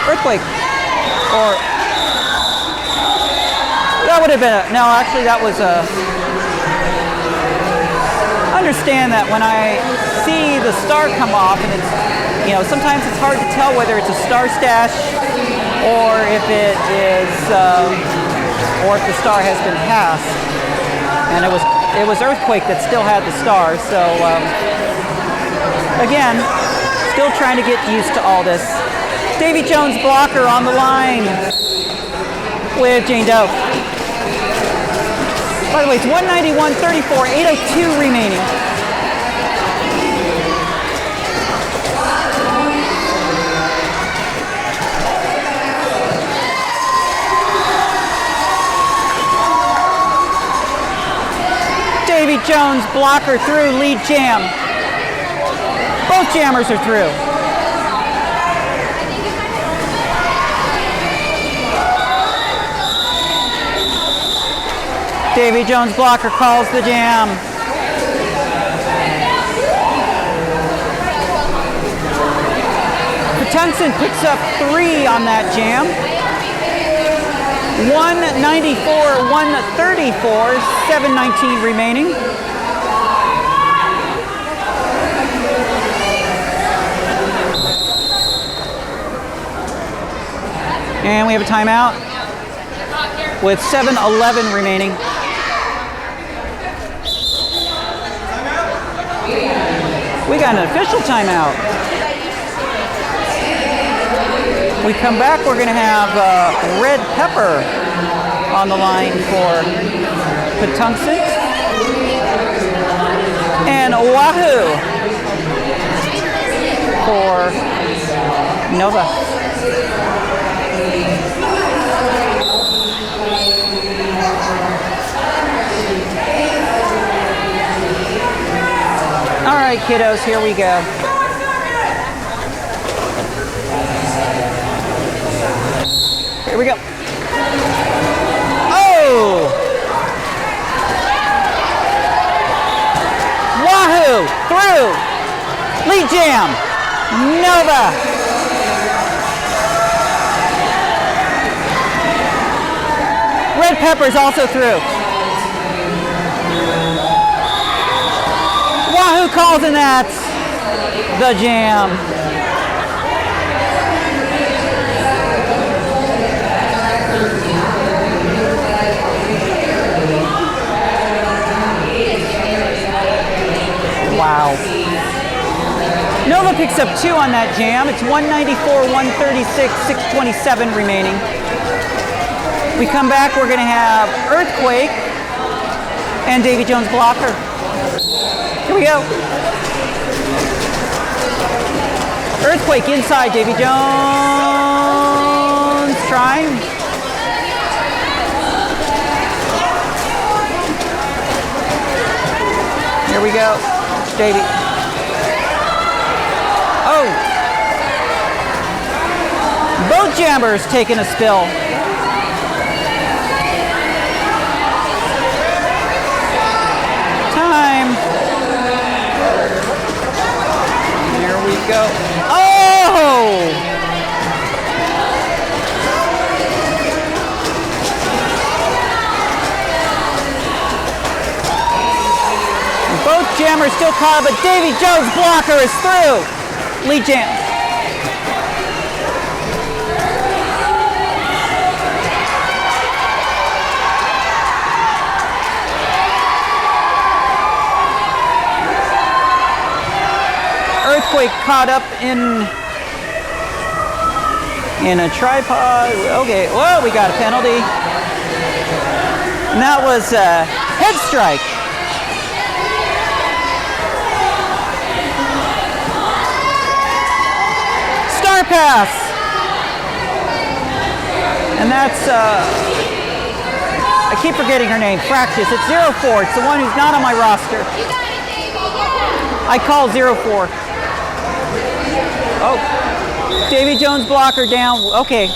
Earthquake. Or that would have been no, actually that was understand that when I see the star come off, and it's, you know, sometimes it's hard to tell whether it's a star stash or if it is or if the star has been passed. And it was Earthquake that still had the star, so again, still trying to get used to all this. Davy Jones blocker on the line with Jane Doe. By the way, it's 191.34, 8:02 remaining. Davy Jones blocker through, lead jam. Both jammers are through. Davy Jones blocker calls the jam. Patuxent picks up 3 on that jam. 194, 134, 7:19 remaining. And we have a timeout with 7:11 remaining. We got an official timeout. We come back, we're going to have Red Pepper on the line for Patuxent and Wahoo for Nova. All right, kiddos, here we go. Here we go. Oh! Wahoo! Through! Lead jam! Nova! Red Pepper's also through. Wahoo calls, and that's the jam. Wow. Nova picks up 2 on that jam. It's 194, 136, 6:27 remaining. We come back, we're going to have Earthquake and Davy Jones blocker. Here we go. Earthquake inside, Davy Jones trying. Here we go. Davy. Oh! Both jammers taking a spill. Time. Here we go. Oh! Both jammers still caught, but Davy Jones' blocker is through. Lead jam. we caught up in a tripod. Okay, well, we got a penalty. And that was a head strike. Star pass. And that's, I keep forgetting her name, Fractious. It's 04. It's the one who's not on my roster. I call 04. Oh, Davy Jones blocker down. Okay.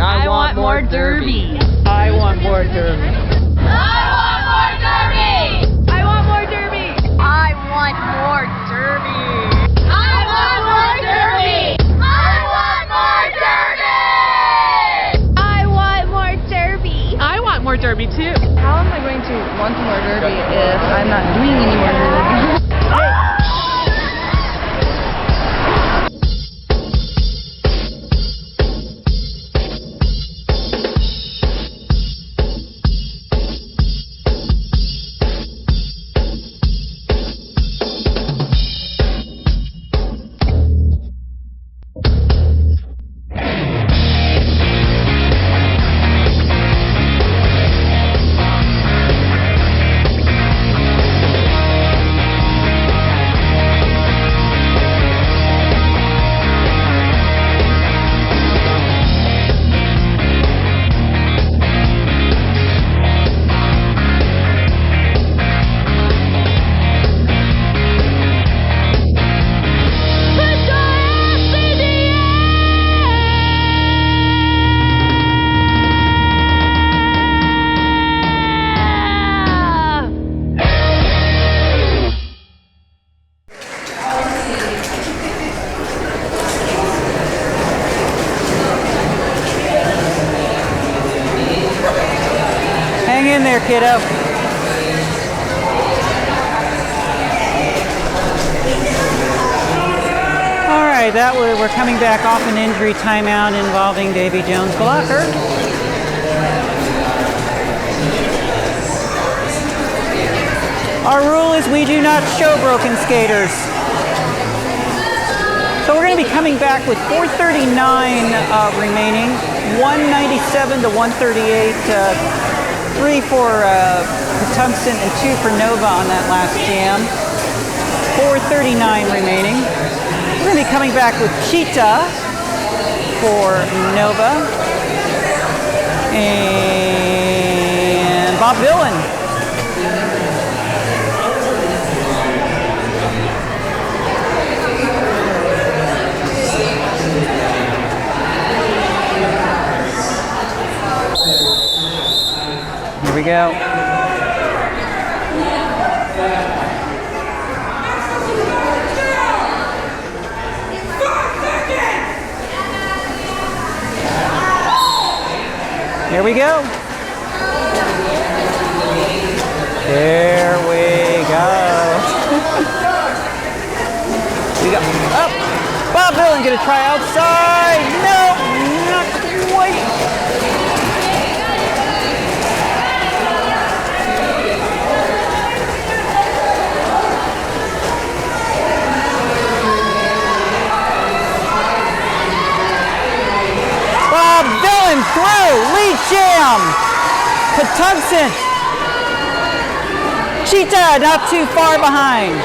I want more derby. I want more derby. I want more derby. I want more derby. I want more derby. I want more derby. I want more derby. I want more derby. I want more derby too. How am I going to want more derby if I'm not doing any more derby? There, kiddo. All right, we're coming back off an injury timeout involving Davy Jones blocker. Our rule is we do not show broken skaters. So we're going to be coming back with 4:39 remaining, 197 to 138. 3 for Patuxent and 2 for Nova on that last jam. 4:39 remaining. We're going to be coming back with Cheetah for Nova and Bob Villain. Here we go. Here we go. There we go. We go up. Bob Villain gonna try outside. No, not quite. Bob Villain through, lead jam. Patuxent. Cheetah not too far behind.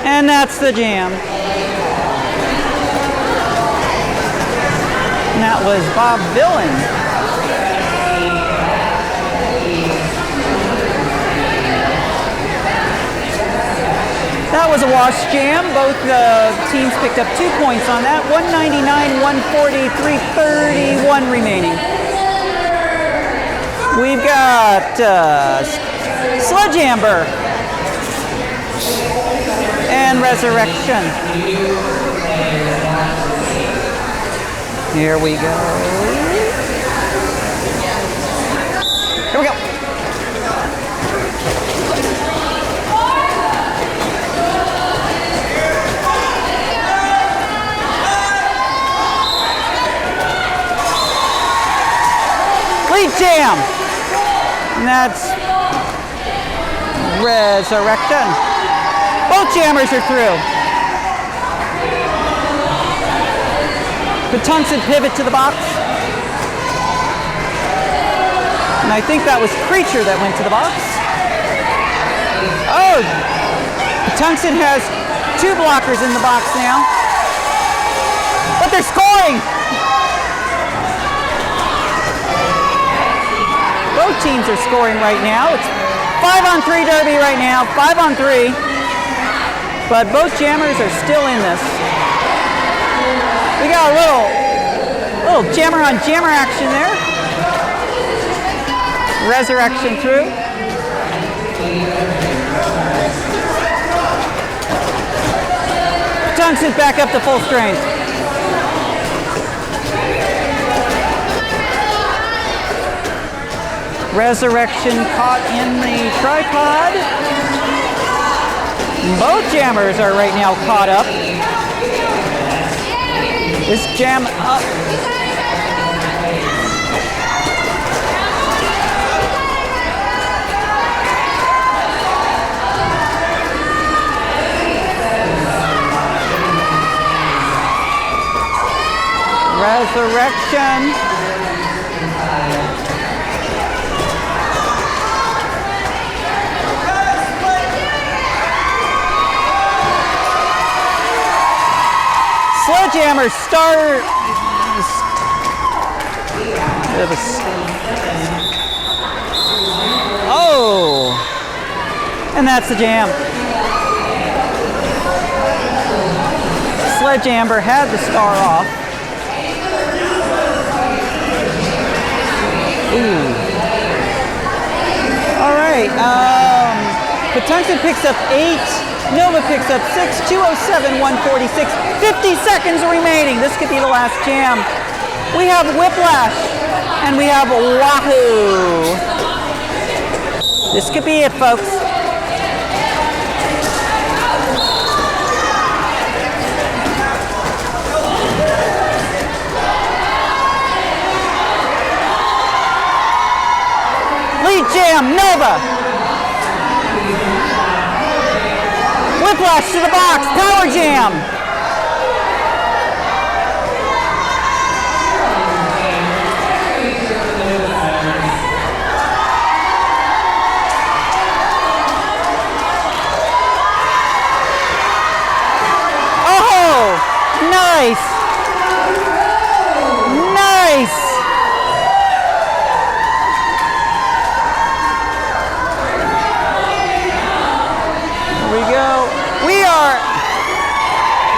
And that's the jam. And that was Bob Villain. That was a wash jam. Both teams picked up 2 points on that. 199, 140, 331 remaining. We've got Sledgehammer and Resurrection. Here we go. Here we go. Lead jam. And that's Resurrection. Both jammers are through. Patuxent pivot to the box. And I think that was Creature that went to the box. Oh, Patuxent has 2 blockers in the box now. But they're scoring! Both teams are scoring right now. It's 5-on-3 derby right now, 5-on-3. But both jammers are still in this. We got a little jammer on jammer action there. Resurrection through. Patuxent back up to full strength. Resurrection caught in the tripod. Both jammers are right now caught up. This jam up. Resurrection. Sledgehammer start. Oh, and that's the jam. Sledgehammer had the star off. Ooh. All right. Patuxent picks up 8. Nova picks up 6. 2:07, 146. 50 seconds remaining. This could be the last jam. We have Whiplash and we have Wahoo. This could be it, folks. Lead jam, Nova. Whiplash to the box, power jam. Oh, nice. Nice.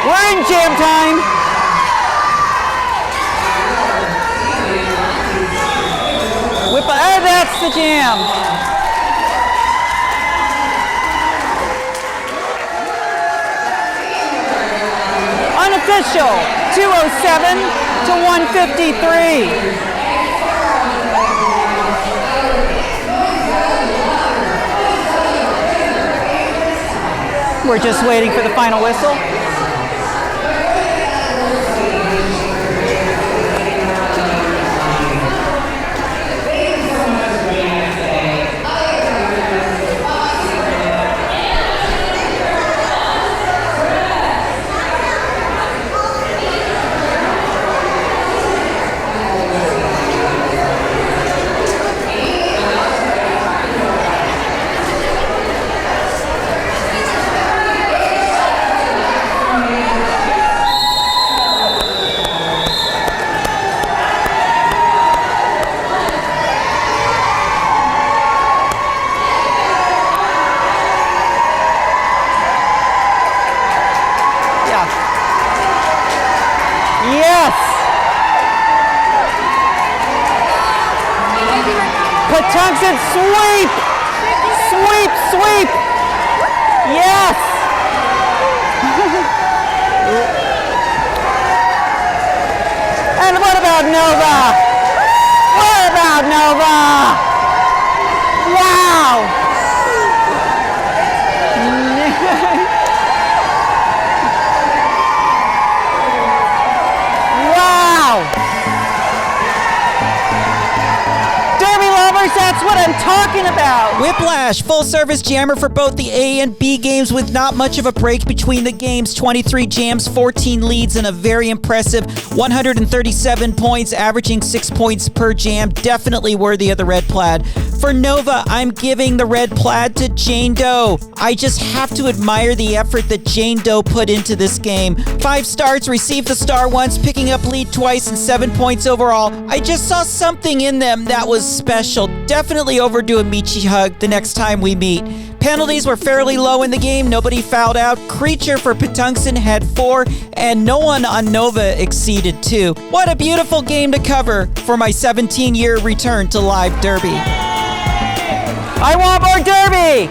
We're in jam time. That's the jam. Unofficial, 2:07 to 153. We're just waiting for the final whistle. Patuxent sweep! Sweep, sweep! Yes! And what about Nova? What about Nova? Wow! Wow! what I'm talking about. Whiplash, full-service jammer for both the A and B games with not much of a break between the games. 23 jams, 14 leads, and a very impressive 137 points, averaging 6 points per jam. Definitely worthy of the red plaid. For Nova, I'm giving the red plaid to Jane Doe. I just have to admire the effort that Jane Doe put into this game. 5 stars, received the star once, picking up lead twice, and 7 points overall. I just saw something in them that was special. Definitely overdue a Michi hug the next time we meet. Penalties were fairly low in the game. Nobody fouled out. Creature for Patuxent had 4, and no one on Nova exceeded 2. What a beautiful game to cover for my 17-year return to live derby. I want more derby.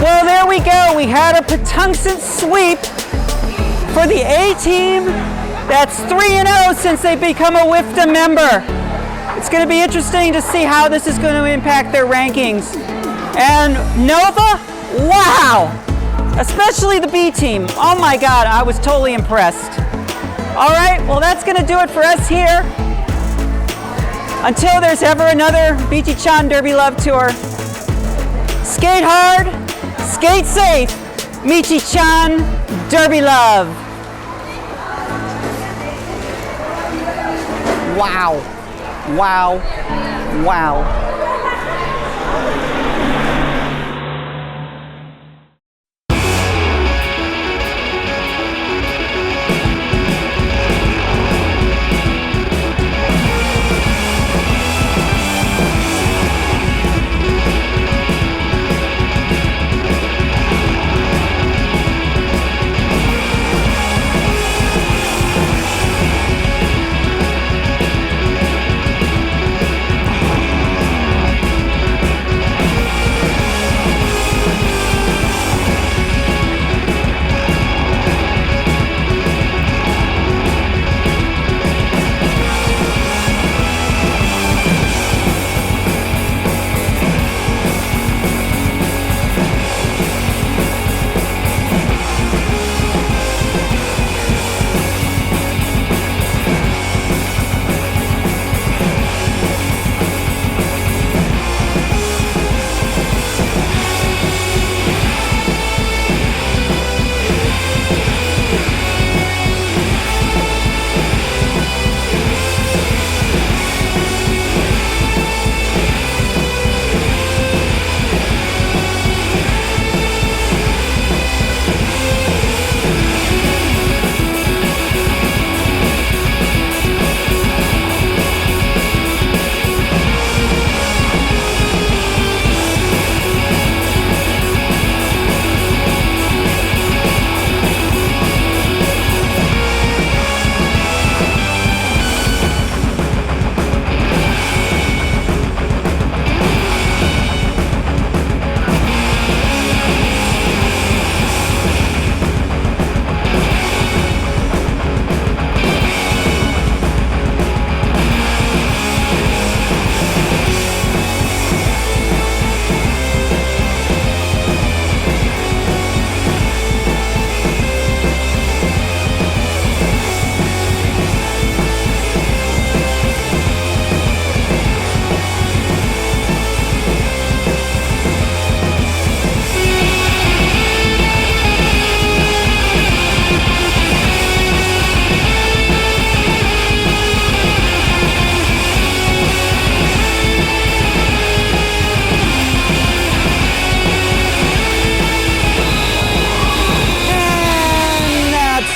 Well, there we go. We had a Patuxent sweep for the A team. That's 3-0 since they've become a WIFTA member. It's going to be interesting to see how this is going to impact their rankings. And Nova, wow! Especially the B team. Oh my God, I was totally impressed. All right, well that's going to do it for us here. Until there's ever another Michi-chan Derby Love Tour. Skate hard, skate safe, Michi-chan Derby Love. Wow, wow, wow.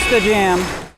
The jam.